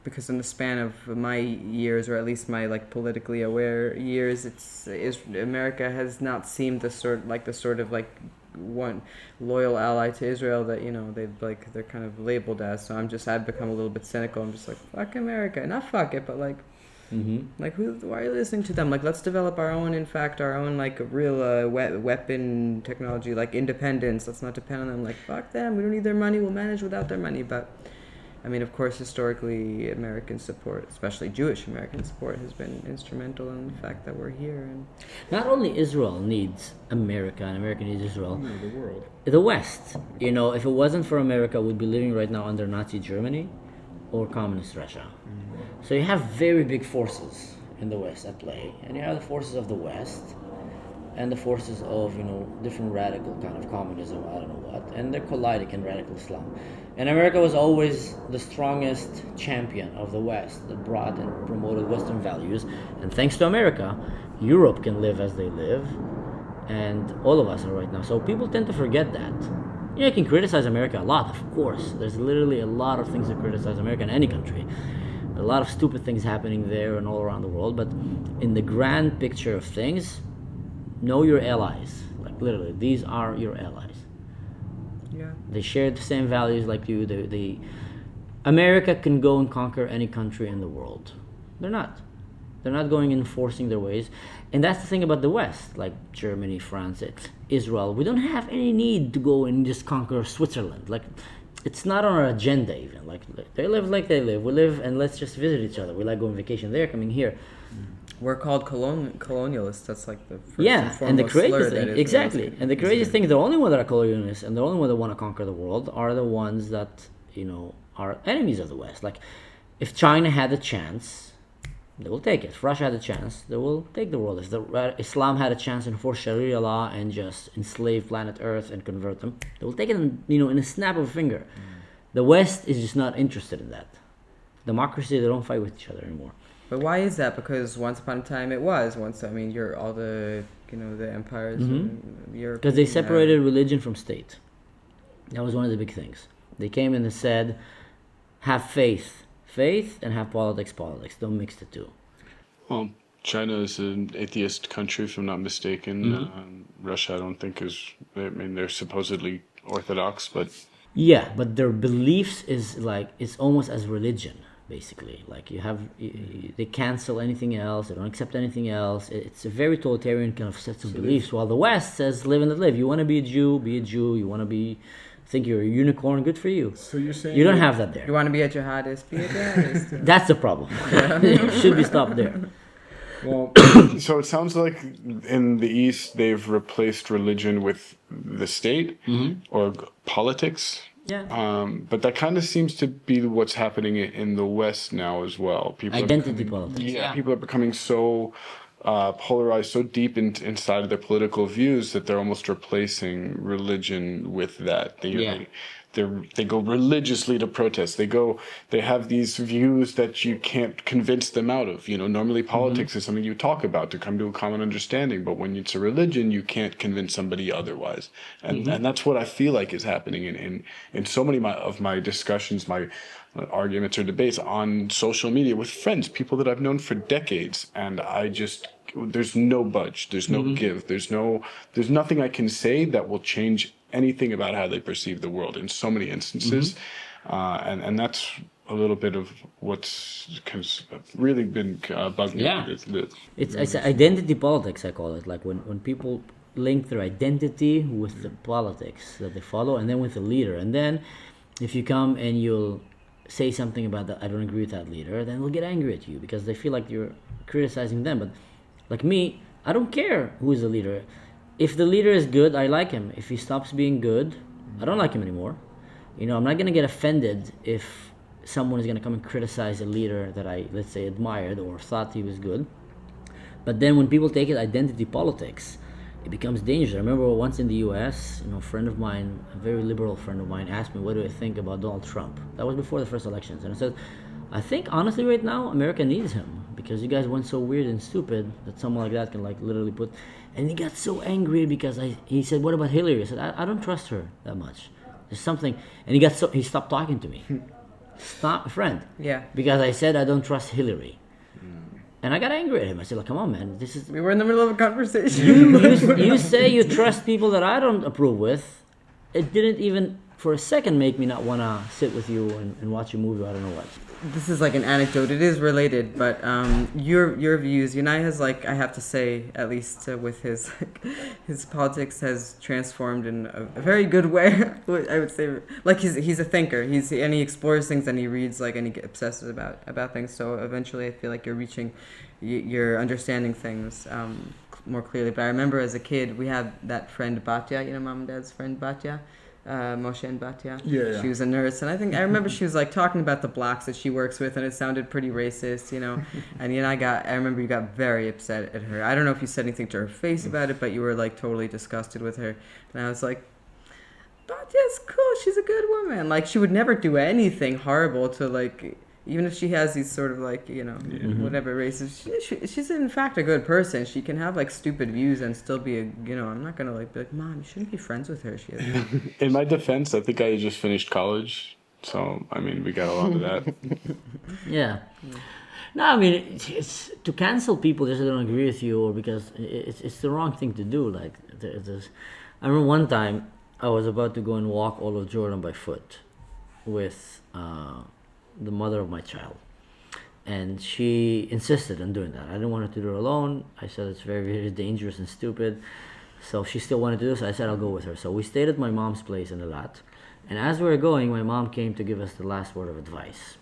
Because in the span of my years, or at least my like politically aware years, America has not seemed the sort of one loyal ally to Israel that, you know, they're kind of labeled as. So I've become a little bit cynical. I'm just like, fuck America, not fuck it, but like, like why are you listening to them? Like, let's develop our own, like real weapon technology, like independence. Let's not depend on them. Like, fuck them. We don't need their money. We'll manage without their money. But I mean, of course, historically, American support, especially Jewish American support, has been instrumental in the fact that we're here. And not only Israel needs America, and America needs Israel. No, the world. The West. You know, if it wasn't for America, we'd be living right now under Nazi Germany or communist Russia. So you have very big forces in the West at play, and you have the forces of the West and the forces of, you know, different radical kind of communism, I don't know what, and they're colliding in radical Islam. And America was always the strongest champion of the West that brought and promoted Western values. And thanks to America, Europe can live as they live, and all of us are right now. So people tend to forget that. Yeah, you can criticize America a lot, of course. There's literally a lot of things to criticize America in any country. A lot of stupid things happening there and all around the world. But in the grand picture of things, know your allies. Like literally, these are your allies. yeah, They share the same values like you. America can go and conquer any country in the world. They're not. They're not going and forcing their ways. And that's the thing about the West, like Germany, France, Israel. We don't have any need to go and just conquer Switzerland. Like, it's not on our agenda even. Like, they live like they live. We live and let's just visit each other. We like going on vacation. They're coming here. we're called colonialists. That's like the first And the foremost crazy slur thing, that exactly. And the crazy thing, the only ones that are colonialists and the only ones that want to conquer the world are the ones that, you know, are enemies of the West. Like, if China had a chance, they will take it. If Russia had a chance, they will take the world. If Islam had a chance to enforce Sharia law and just enslave planet Earth and convert them, they will take it in, you know, in a snap of a finger. The West is just not interested in that. Democracy, they don't fight with each other anymore. But why is that? Because once upon a time it was. You're all the, you know, the empires in Europe. Because they separated religion from state. That was one of the big things. They came in and said, have faith, and have politics. Don't mix the two. Well, China is an atheist country, if I'm not mistaken. Russia, I don't think is. I mean, they're supposedly Orthodox, but Yeah, but their beliefs is like, it's almost as religion, basically. Like they cancel anything else, they don't accept anything else. It's a very totalitarian kind of set of beliefs, while the West says live and let live. You want to be a Jew, be a Jew. You want to think you're a unicorn, good for you. so you're saying You don't have that there. You want to be a jihadist? Be a jihadist. That's the problem. It should be stopped there. Well, so it sounds like in the East they've replaced religion with the state or politics. Yeah. But that kind of seems to be what's happening in the West now as well. People Identity politics. Yeah, people are becoming so polarized, so deep inside of their political views that they're almost replacing religion with that. They go religiously to protest. They have these views that you can't convince them out of. You know, normally politics is something you talk about to come to a common understanding, but when it's a religion, you can't convince somebody otherwise. And that's what I feel like is happening in so many of my discussions, my arguments or debates on social media with friends, people that I've known for decades, and there's no budge, there's no give, there's nothing I can say that will change anything about how they perceive the world in so many instances. And that's a little bit of what's really been bugging me. Yeah. It's identity politics, I call it. Like when people link their identity with the politics that they follow, and then with the leader. And then if you come and you'll say something about that, I don't agree with that leader, then they'll get angry at you because they feel like you're criticizing them. But like me, I don't care who is the leader. If the leader is good, I like him. If he stops being good, I don't like him anymore. You know, I'm not going to get offended if someone is going to come and criticize a leader that I, let's say, admired or thought he was good. But then when people take it identity politics, it becomes dangerous. I remember once in the U.S., a friend of mine, a very liberal friend of mine, asked me, "What do I think about Donald Trump?" That was before the first elections, and I said, "I think honestly, right now, America needs him because you guys went so weird and stupid that someone like that can like literally put." And he got so angry because he said, "What about Hillary?" I said, "I don't trust her that much. There's something," and he stopped talking to me. Stop, friend. Yeah. Because I said I don't trust Hillary. And I got angry at him. I said, like, come on, man. We were in the middle of a conversation. You say you trust people that I don't approve with. It didn't even for a second make me not want to sit with you and watch a movie. I don't know what. This is like an anecdote. It is related, but your views. Yunai has, like, I have to say, at least with his politics has transformed in a very good way. I would say, like, he's a thinker. And he explores things and he reads, like, and he obsesses about things. So eventually, I feel like you're understanding things more clearly. But I remember as a kid, we had that friend Batya. Mom and Dad's friend Batya. Moshe and Batya. Yeah. She was a nurse, and I remember she was like talking about the blacks that she works with, and it sounded pretty racist, And I remember you got very upset at her. I don't know if you said anything to her face about it, but you were like totally disgusted with her. And I was like, Batya's cool. She's a good woman. Like, she would never do anything horrible to, like, even if she has these sort of like, whatever races, she's in fact a good person. She can have like stupid views and still be I'm not gonna like be like, Mom, you shouldn't be friends with her. She has. In my defense, I think I just finished college, so I mean we got a lot of that. Yeah. No, I mean it's to cancel people just so they don't agree with you, or because it's the wrong thing to do. Like I remember one time I was about to go and walk all of Jordan by foot with the mother of my child, and she insisted on doing that. I didn't want her to do it alone. I said it's very, very dangerous and stupid, so she still wanted to do it, so I said I'll go with her. So we stayed at my mom's place in Eilat, and as we were going, my mom came to give us the last word of advice.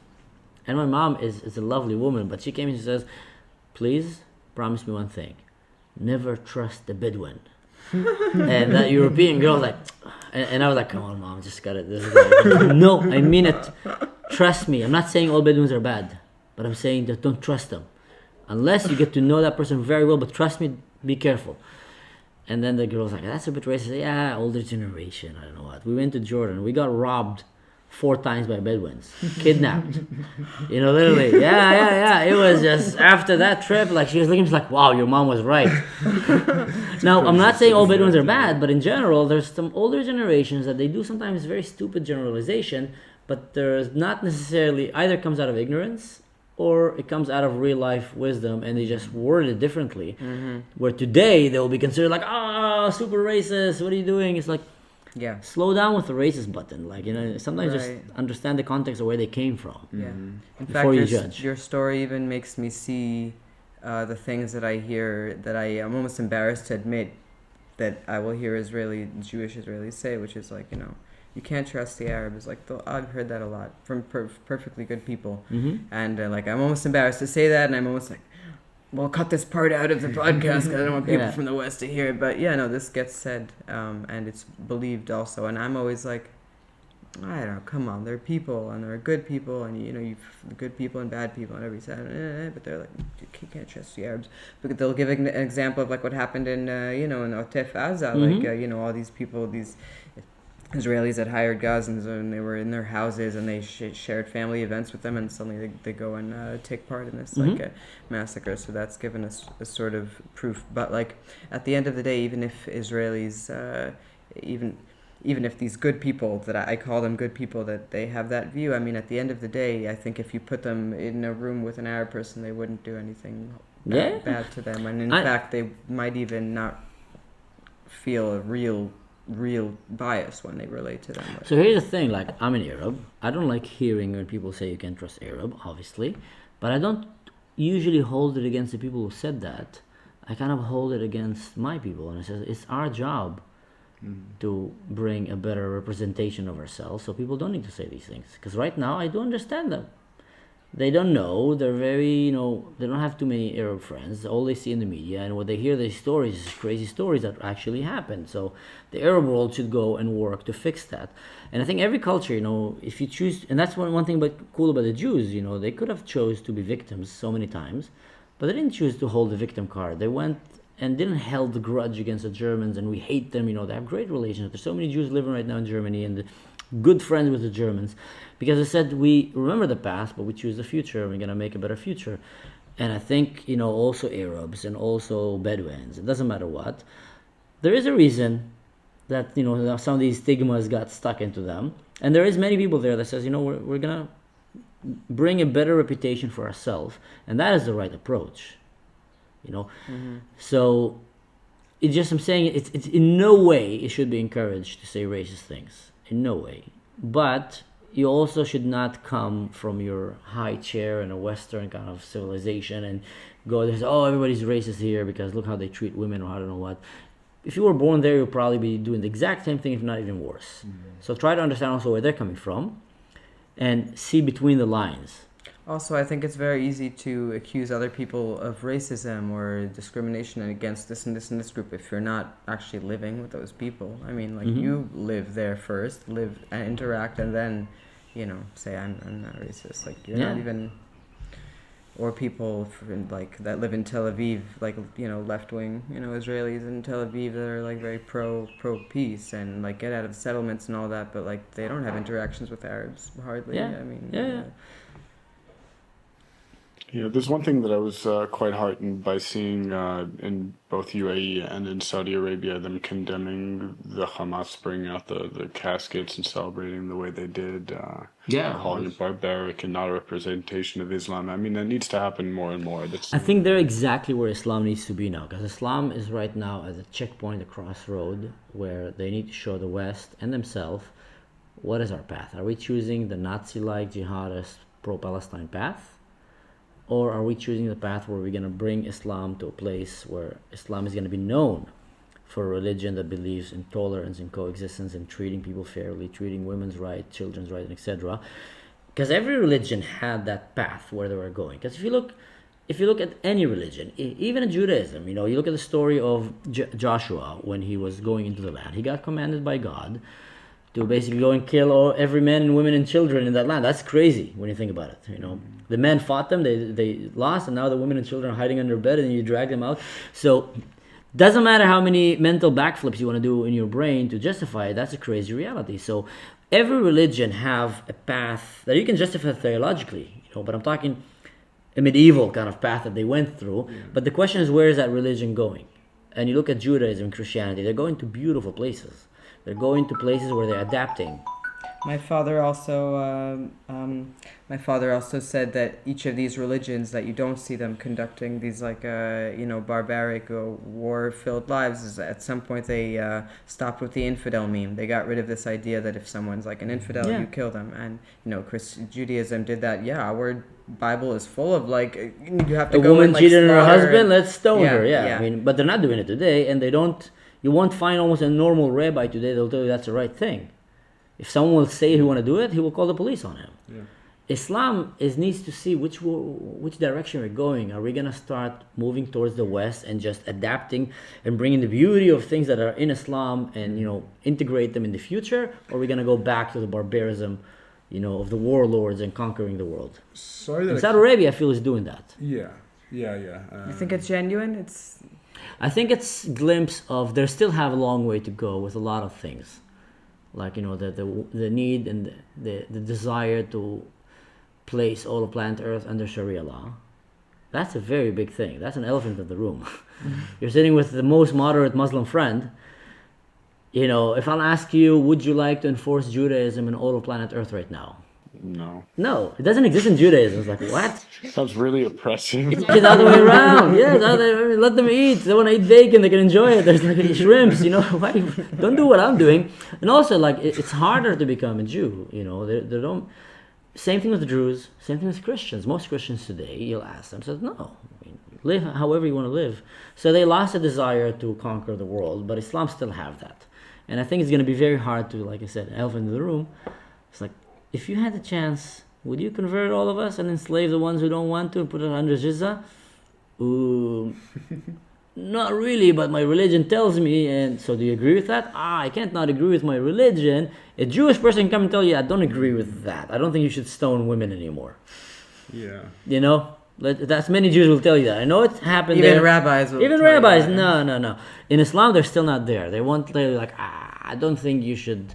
And my mom is a lovely woman, but she came and she says, "Please promise me one thing, never trust the Bedouin." And that European girl was like, and I was like, "Come on, Mom, just got it. This is like, no, I mean it. Trust me. I'm not saying all Bedouins are bad, but I'm saying that don't trust them. Unless you get to know that person very well, but trust me, be careful." And then the girl was like, "That's a bit racist." Yeah, older generation, I don't know what. We went to Jordan. We got robbed 4 times by Bedouins. Kidnapped. Literally. Yeah. It was just after that trip, like, she was looking at me like, "Wow, your mom was right." Now, I'm not saying all Bedouins are bad, but in general, there's some older generations that they do sometimes very stupid generalization, but there's not necessarily, either comes out of ignorance or it comes out of real life wisdom, and they just word it differently. Mm-hmm. Where today they will be considered like, super racist, what are you doing? It's like, yeah, slow down with the racist button. Like, sometimes just understand the context of where they came from. Yeah. In before fact, you judge. Your story even makes me see the things that I hear that I am almost embarrassed to admit that I will hear Jewish Israelis say, which is like, you can't trust the Arabs. Like, I've heard that a lot from perfectly good people. Mm-hmm. And like, I'm almost embarrassed to say that, and I'm almost like, well, cut this part out of the podcast because I don't want people from the West to hear it. But yeah, no, this gets said, and it's believed also. And I'm always like, I don't know, come on, there are people, and there are good people, and you've good people and bad people on every side. But they're like, you can't trust the Arabs. But they'll give an example of like what happened in in Otef Aza, like all these people, these Israelis that hired Gazans, and they were in their houses and they shared family events with them, and suddenly they go and take part in this like massacre. So that's given us a sort of proof. But like at the end of the day, even if Israelis, even if these good people that I call them good people, that they have that view, I mean, at the end of the day, I think if you put them in a room with an Arab person, they wouldn't do anything bad to them, and in fact, they might even not feel a real bias when they relate to them. So here's the thing, like, I'm an Arab. I don't like hearing when people say you can't trust Arab, obviously, but I don't usually hold it against the people who said that. I kind of hold it against my people, and I say it's our job to bring a better representation of ourselves, so people don't need to say these things, because right now I do understand them. They don't know, they're very, they don't have too many Arab friends. All they see in the media, and what they hear, these stories, is crazy stories that actually happened. So the Arab world should go and work to fix that. And I think every culture, if you choose, and that's one thing cool about the Jews, they could have chose to be victims so many times, But they didn't choose to hold the victim card. They went and didn't hold the grudge against the Germans, and we hate them. They have great relations. There's so many Jews living right now in Germany, and good friends with the Germans, because they said we remember the past, but we choose the future, and we're gonna make a better future. And I think also Arabs and also Bedouins. It doesn't matter what. There is a reason that some of these stigmas got stuck into them, and there is many people there that says we're gonna bring a better reputation for ourselves, and that is the right approach. So it's just, I'm saying it's in no way it should be encouraged to say racist things, in no way. But you also should not come from your high chair in a Western kind of civilization and go there and say, oh, everybody's racist here because look how they treat women, or I don't know what. If you were born there, you'll probably be doing the exact same thing, if not even worse. So try to understand also where they're coming from and see between the lines. Also, I think it's very easy to accuse other people of racism or discrimination against this and this and this group if you're not actually living with those people. I mean, you live there first, live and interact, and then, say I'm not racist. Like, you're not even... Or people that live in Tel Aviv, left-wing, Israelis in Tel Aviv that are very pro peace and get out of the settlements and all that, but they don't have interactions with Arabs hardly. Yeah. I mean, Yeah, there's one thing that I was quite heartened by seeing in both UAE and in Saudi Arabia, them condemning the Hamas, bringing out the caskets and celebrating the way they did, calling it barbaric and not a representation of Islam. I mean, that needs to happen more and more. I think they're exactly where Islam needs to be now, because Islam is right now at a checkpoint, a crossroad, where they need to show the West and themselves what is our path. Are we choosing the Nazi-like jihadist pro-Palestine path? Or are we choosing the path where we're going to bring Islam to a place where Islam is going to be known for a religion that believes in tolerance and coexistence and treating people fairly, treating women's rights, children's rights, etc. Because every religion had that path where they were going. Because if you look at any religion, even in Judaism, you look at the story of Joshua when he was going into the land. He got commanded by God to basically go and kill every man and women and children in that land. That's crazy when you think about it. The men fought them, they lost, and now the women and children are hiding under bed, and you drag them out. So doesn't matter how many mental backflips you want to do in your brain to justify it. That's a crazy reality. So every religion have a path that you can justify theologically, but I'm talking a medieval kind of path that they went through. But the question is, where is that religion going? And you look at Judaism and Christianity, they're going to beautiful places. They're going to places where they're adapting. My father also said that each of these religions, that you don't see them conducting these barbaric or war-filled lives. Is at some point they stopped with the infidel meme. They got rid of this idea that if someone's an infidel, you kill them. And Judaism did that. Yeah, our Bible is full of you have to a go. Woman cheated on her husband, let's stone her. Yeah. I mean, but they're not doing it today, and they don't. You won't find almost a normal rabbi today that'll tell you that's the right thing. If someone will say he want to do it, he will call the police on him. Yeah. Islam needs to see which direction we're going. Are we going to start moving towards the West and just adapting and bringing the beauty of things that are in Islam and integrate them in the future, or are we going to go back to the barbarism, of the warlords and conquering the world? Sorry that Saudi Arabia, I feel, is doing that. Yeah. You think it's genuine? I think it's a glimpse of they still have a long way to go with a lot of things, like the need and the desire to place all of planet Earth under Sharia law. That's a very big thing. That's an elephant in the room. You're sitting with the most moderate Muslim friend. If I'll ask you, would you like to enforce Judaism in all of planet Earth right now? No, it doesn't exist in Judaism. It's like, what? Sounds really oppressive. It's the other way around. Yeah, let them eat. They want to eat bacon, they can enjoy it. There's shrimps, why? Don't do what I'm doing. And also, it's harder to become a Jew. They don't. Same thing with the Druze. Same thing with Christians. Most Christians today, you'll ask them, says no. Live however you want to live. So they lost a desire to conquer the world, but Islam still have that. And I think it's going to be very hard to, like I said, elephant in the room. It's like, if you had the chance, would you convert all of us and enslave the ones who don't want to and put it under jizya? Ooh, not really, but my religion tells me. And so do you agree with that? I can't not agree with my religion. A Jewish person can come and tell you, I don't agree with that. I don't think you should stone women anymore. Yeah. That's many Jews will tell you that. I know it happened Even there. rabbis will Even tell you rabbis, that. no. In Islam, they're still not there. They want, they're like, I don't think you should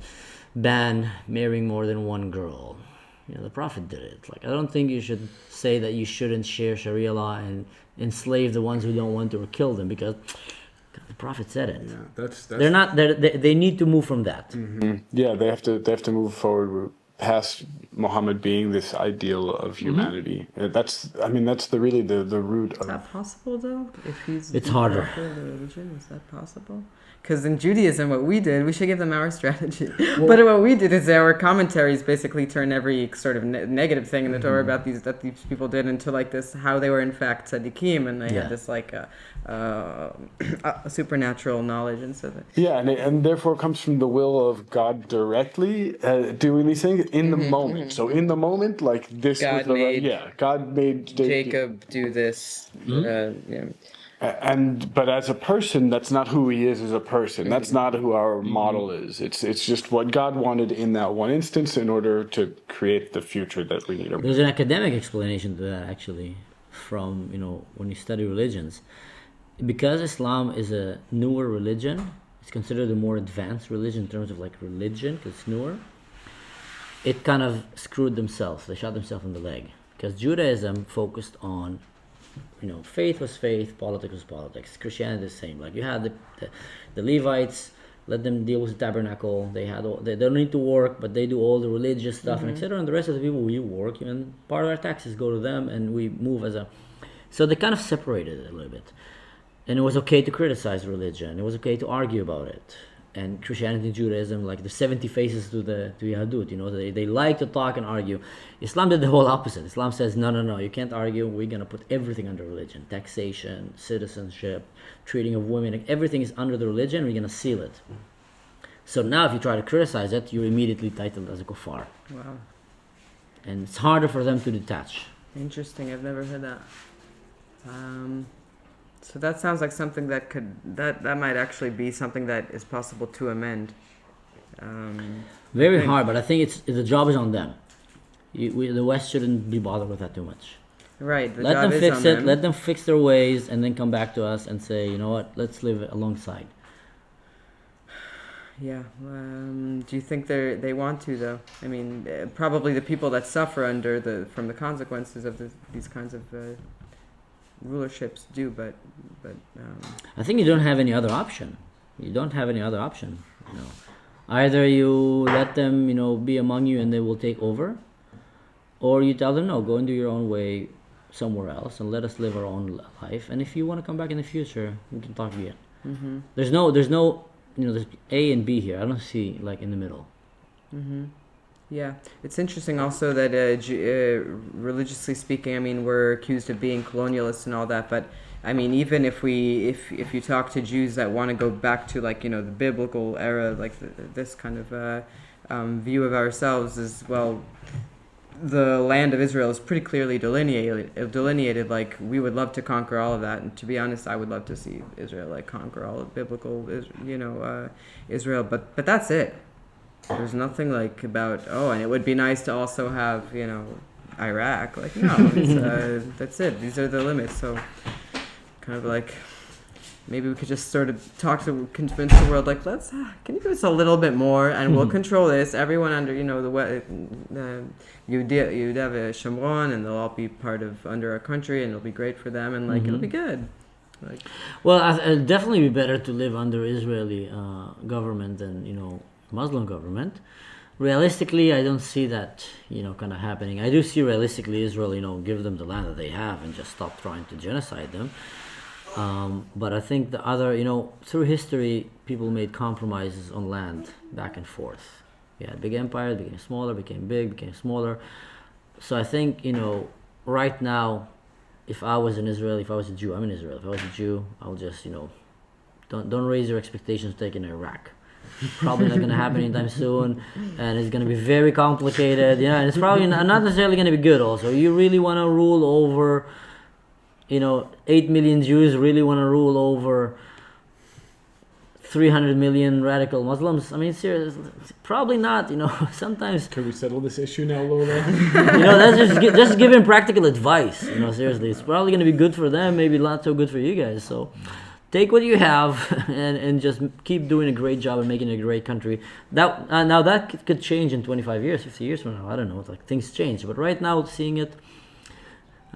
ban marrying more than one girl. The Prophet did it. Like, I don't think you should say that you shouldn't share Sharia law and enslave the ones who don't want to or kill them, because the Prophet said it. Yeah, that's They're not. They need to move from that. yeah. They have to move forward past Muhammad being this ideal of humanity. That's the really the root Is of. that possible though? If he's It's harder. the religion, is that possible? Because in Judaism, what we did, we should give them our strategy. But what we did is our commentaries basically turn every sort of negative thing in the Torah about these people did into like this, how they were in fact tzaddikim, and they had this like a supernatural knowledge, and so that. Yeah, and therefore comes from the will of God directly doing these things in the moment. So in the moment, like this God was the made God made Jacob do this. Yeah. But as a person, that's not who he is as a person. That's not who our model is. It's just what God wanted in that one instance in order to create the future that we need. There's an academic explanation to that, actually, from when you study religions. Because Islam is a newer religion, it's considered a more advanced religion in terms of like religion, because it's newer. It kind of screwed themselves. They shot themselves in the leg. Because Judaism focused on, faith was faith, politics was politics. Christianity is the same. Like you had the Levites, let them deal with the tabernacle. They don't need to work, but they do all the religious stuff and etc. And the rest of the people, we work, and part of our taxes go to them, and we move as a. So they kind of separated it a little bit. And it was okay to criticize religion. It was okay to argue about it. And Christianity and Judaism, like the 70 faces to Yahudut, they like to talk and argue. Islam did the whole opposite. Islam says, no, you can't argue. We're going to put everything under religion. Taxation, citizenship, treating of women, like everything is under the religion. We're going to seal it. So now if you try to criticize it, you're immediately titled as a kuffar. Wow. And it's harder for them to detach. Interesting. I've never heard that. So that sounds like something that might actually be something that is possible to amend. Very hard, but I think the job is on them. The West shouldn't be bothered with that too much. Right. Let them fix it. Let them fix their ways, and then come back to us and say, you know what? Let's live alongside. Yeah. Do you think they want to though? I mean, probably the people that suffer from the consequences of these kinds of rulerships do, but I think you don't have any other option. Either you let them be among you and they will take over, or you tell them no, go and do your own way somewhere else and let us live our own life, and if you want to come back in the future, we can talk again. There's no there's A and B here. I don't see like in the middle. Yeah, it's interesting also that religiously speaking, I mean, we're accused of being colonialists and all that, but I mean, even if you talk to Jews that want to go back to like the biblical era, like this kind of view of ourselves as well, the land of Israel is pretty clearly delineated. Like we would love to conquer all of that, and to be honest, I would love to see Israel like conquer all of biblical, Israel, but that's it. There's nothing like about and it would be nice to also have Iraq. Like no, it's, that's it. These are the limits. So kind of like maybe we could just sort of convince the world like can you give us a little bit more and we'll control this. Everyone under the Yehuda Shomron, and they'll all be under our country, and it'll be great for them, and like it'll be good. Well, it'd definitely be better to live under Israeli government than Muslim government. Realistically, I don't see that kind of happening. I do see realistically Israel give them the land that they have and just stop trying to genocide them. But I think the other through history, people made compromises on land back and forth. Yeah, big empires became smaller, became big, became smaller. So I think right now, if I was an Israeli, if I was a Jew, I'm in Israel. If I was a Jew, I'll just don't raise your expectations taking Iraq. Probably not going to happen anytime soon, and it's going to be very complicated, and it's probably not necessarily going to be good also. You really want to rule over 8 million Jews, really want to rule over 300 million radical Muslims. I mean, seriously, probably not. Sometimes Can we settle this issue now, Lola? that's just giving practical advice. Seriously, it's probably going to be good for them, maybe not so good for you guys. So take what you have and just keep doing a great job and making it a great country. Now that could change in 25 years, 50 years from now. I don't know. It's like things change, but right now, seeing it,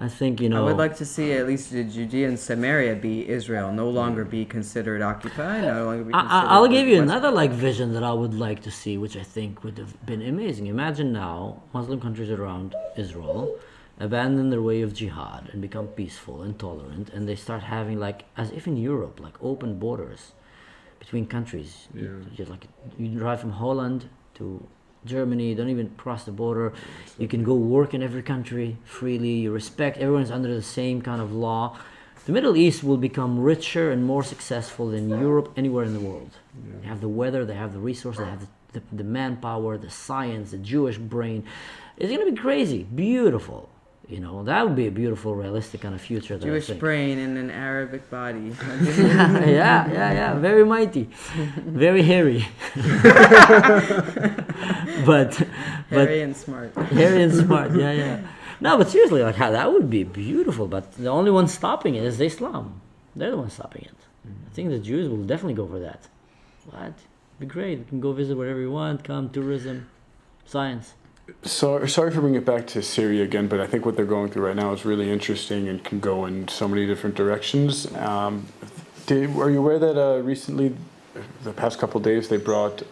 I think I would like to see at least the Judea and Samaria be Israel, no longer be considered occupied. No longer be considered I'll give you West- another vision that I would like to see, which I think would have been amazing. Imagine now Muslim countries around Israel abandon their way of jihad and become peaceful and tolerant, and they start having as if in Europe, open borders between countries. You drive from Holland to Germany, don't even cross the border. You can go work in every country freely. You respect, everyone's under the same kind of law. The Middle East will become richer and more successful than Europe anywhere in the world. They have the weather, they have the resources, they have the manpower, the science, the Jewish brain. It's going to be crazy, beautiful. That would be a beautiful, realistic kind of future. Jewish brain in an Arabic body. yeah. Very mighty, very hairy. but Hairy and smart. Hairy and smart. Yeah. No, but seriously, how that would be beautiful. But the only one stopping it is Islam. They're the ones stopping it. I think the Jews will definitely go for that. What? It'd be great. We can go visit wherever you want. Come, tourism, science. So, sorry for bringing it back to Syria again, but I think what they're going through right now is really interesting and can go in so many different directions. Are you aware that recently, the past couple of days, they brought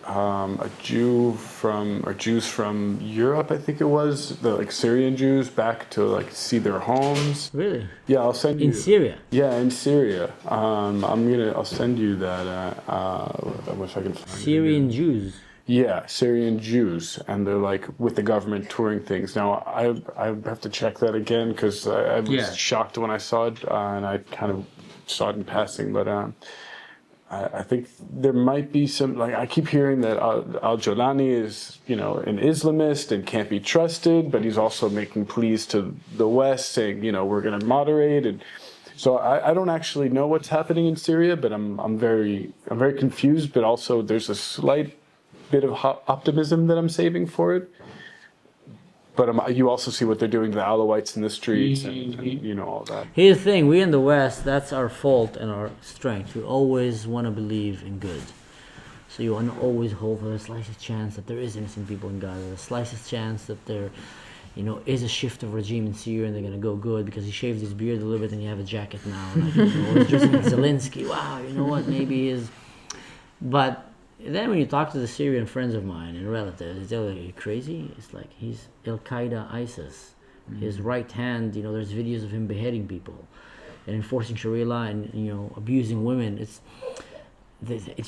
Jews from Europe, I think it was, the Syrian Jews, back to see their homes? Really? Yeah, I'll send you. In Syria? Yeah, in Syria. I'll send you that. I wish I can find it. Syrian Jews. Yeah, Syrian Jews, and they're with the government touring things. Now, I have to check that again because I was shocked when I saw it, and I kind of saw it in passing. But I think there might be some, I keep hearing that al-Jolani is, an Islamist and can't be trusted, but he's also making pleas to the West saying, we're going to moderate. And so I don't actually know what's happening in Syria, but I'm very confused. But also there's a slight bit of optimism that I'm saving for it. But you also see what they're doing to the Alawites in the streets and all that. Here's the thing, we in the West, that's our fault and our strength. We always want to believe in good. So you want to always hope for the slightest chance that there is innocent people in Gaza, the slightest chance that there is a shift of regime in Syria and they're going to go good because he shaved his beard a little bit and you have a jacket now. He's dressing like Zelensky. Wow, you know what, maybe he is. But then when you talk to the Syrian friends of mine and relatives, they tell you, are you crazy? It's like he's Al-Qaeda, ISIS. His right hand, there's videos of him beheading people and enforcing Sharia law and, abusing women. It's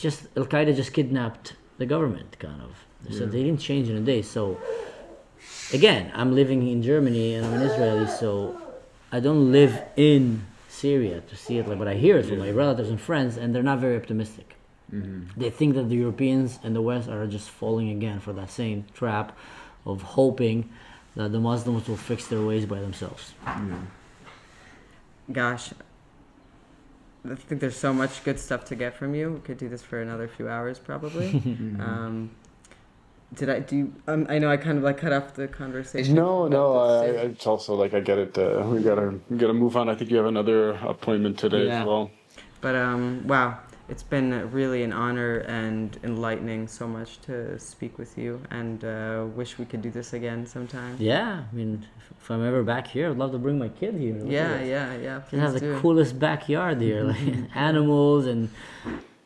just, Al-Qaeda just kidnapped the government, kind of. So they didn't change in a day. So, again, I'm living in Germany and I'm an Israeli, so I don't live in Syria to see it, but I hear it from my relatives and friends, and they're not very optimistic. They think that the Europeans and the West are just falling again for that same trap of hoping that the Muslims will fix their ways by themselves. Gosh, I think there's so much good stuff to get from you. We could do this for another few hours probably. I know I kind of cut off the conversation. No. It's also I get it. We gotta move on. I think you have another appointment today as well. But wow. It's been really an honor and enlightening so much to speak with you, and wish we could do this again sometime. Yeah, I mean, if I'm ever back here, I'd love to bring my kid here. Yeah. It has the coolest backyard here, animals and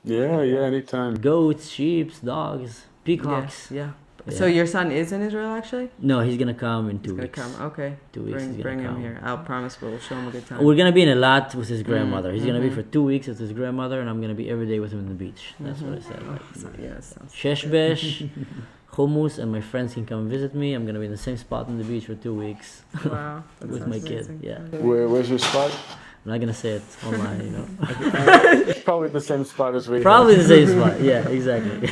anytime. Goats, sheep, dogs, peacocks. Yeah. So your son is in Israel, actually? No, he's gonna come in 2 weeks. He's gonna come. Okay. 2 weeks. Bring him here. I'll promise we'll show him a good time. We're gonna be in Eilat with his grandmother. He's gonna be for 2 weeks with his grandmother, and I'm gonna be every day with him on the beach. That's what I said. Sheshbesh, hummus, and my friends can come visit me. I'm gonna be in the same spot on the beach for 2 weeks. Wow. with my kid. Amazing. Yeah. Where's your spot? I'm not gonna say it online. Probably the same spot as we. Probably the same spot. Yeah, exactly.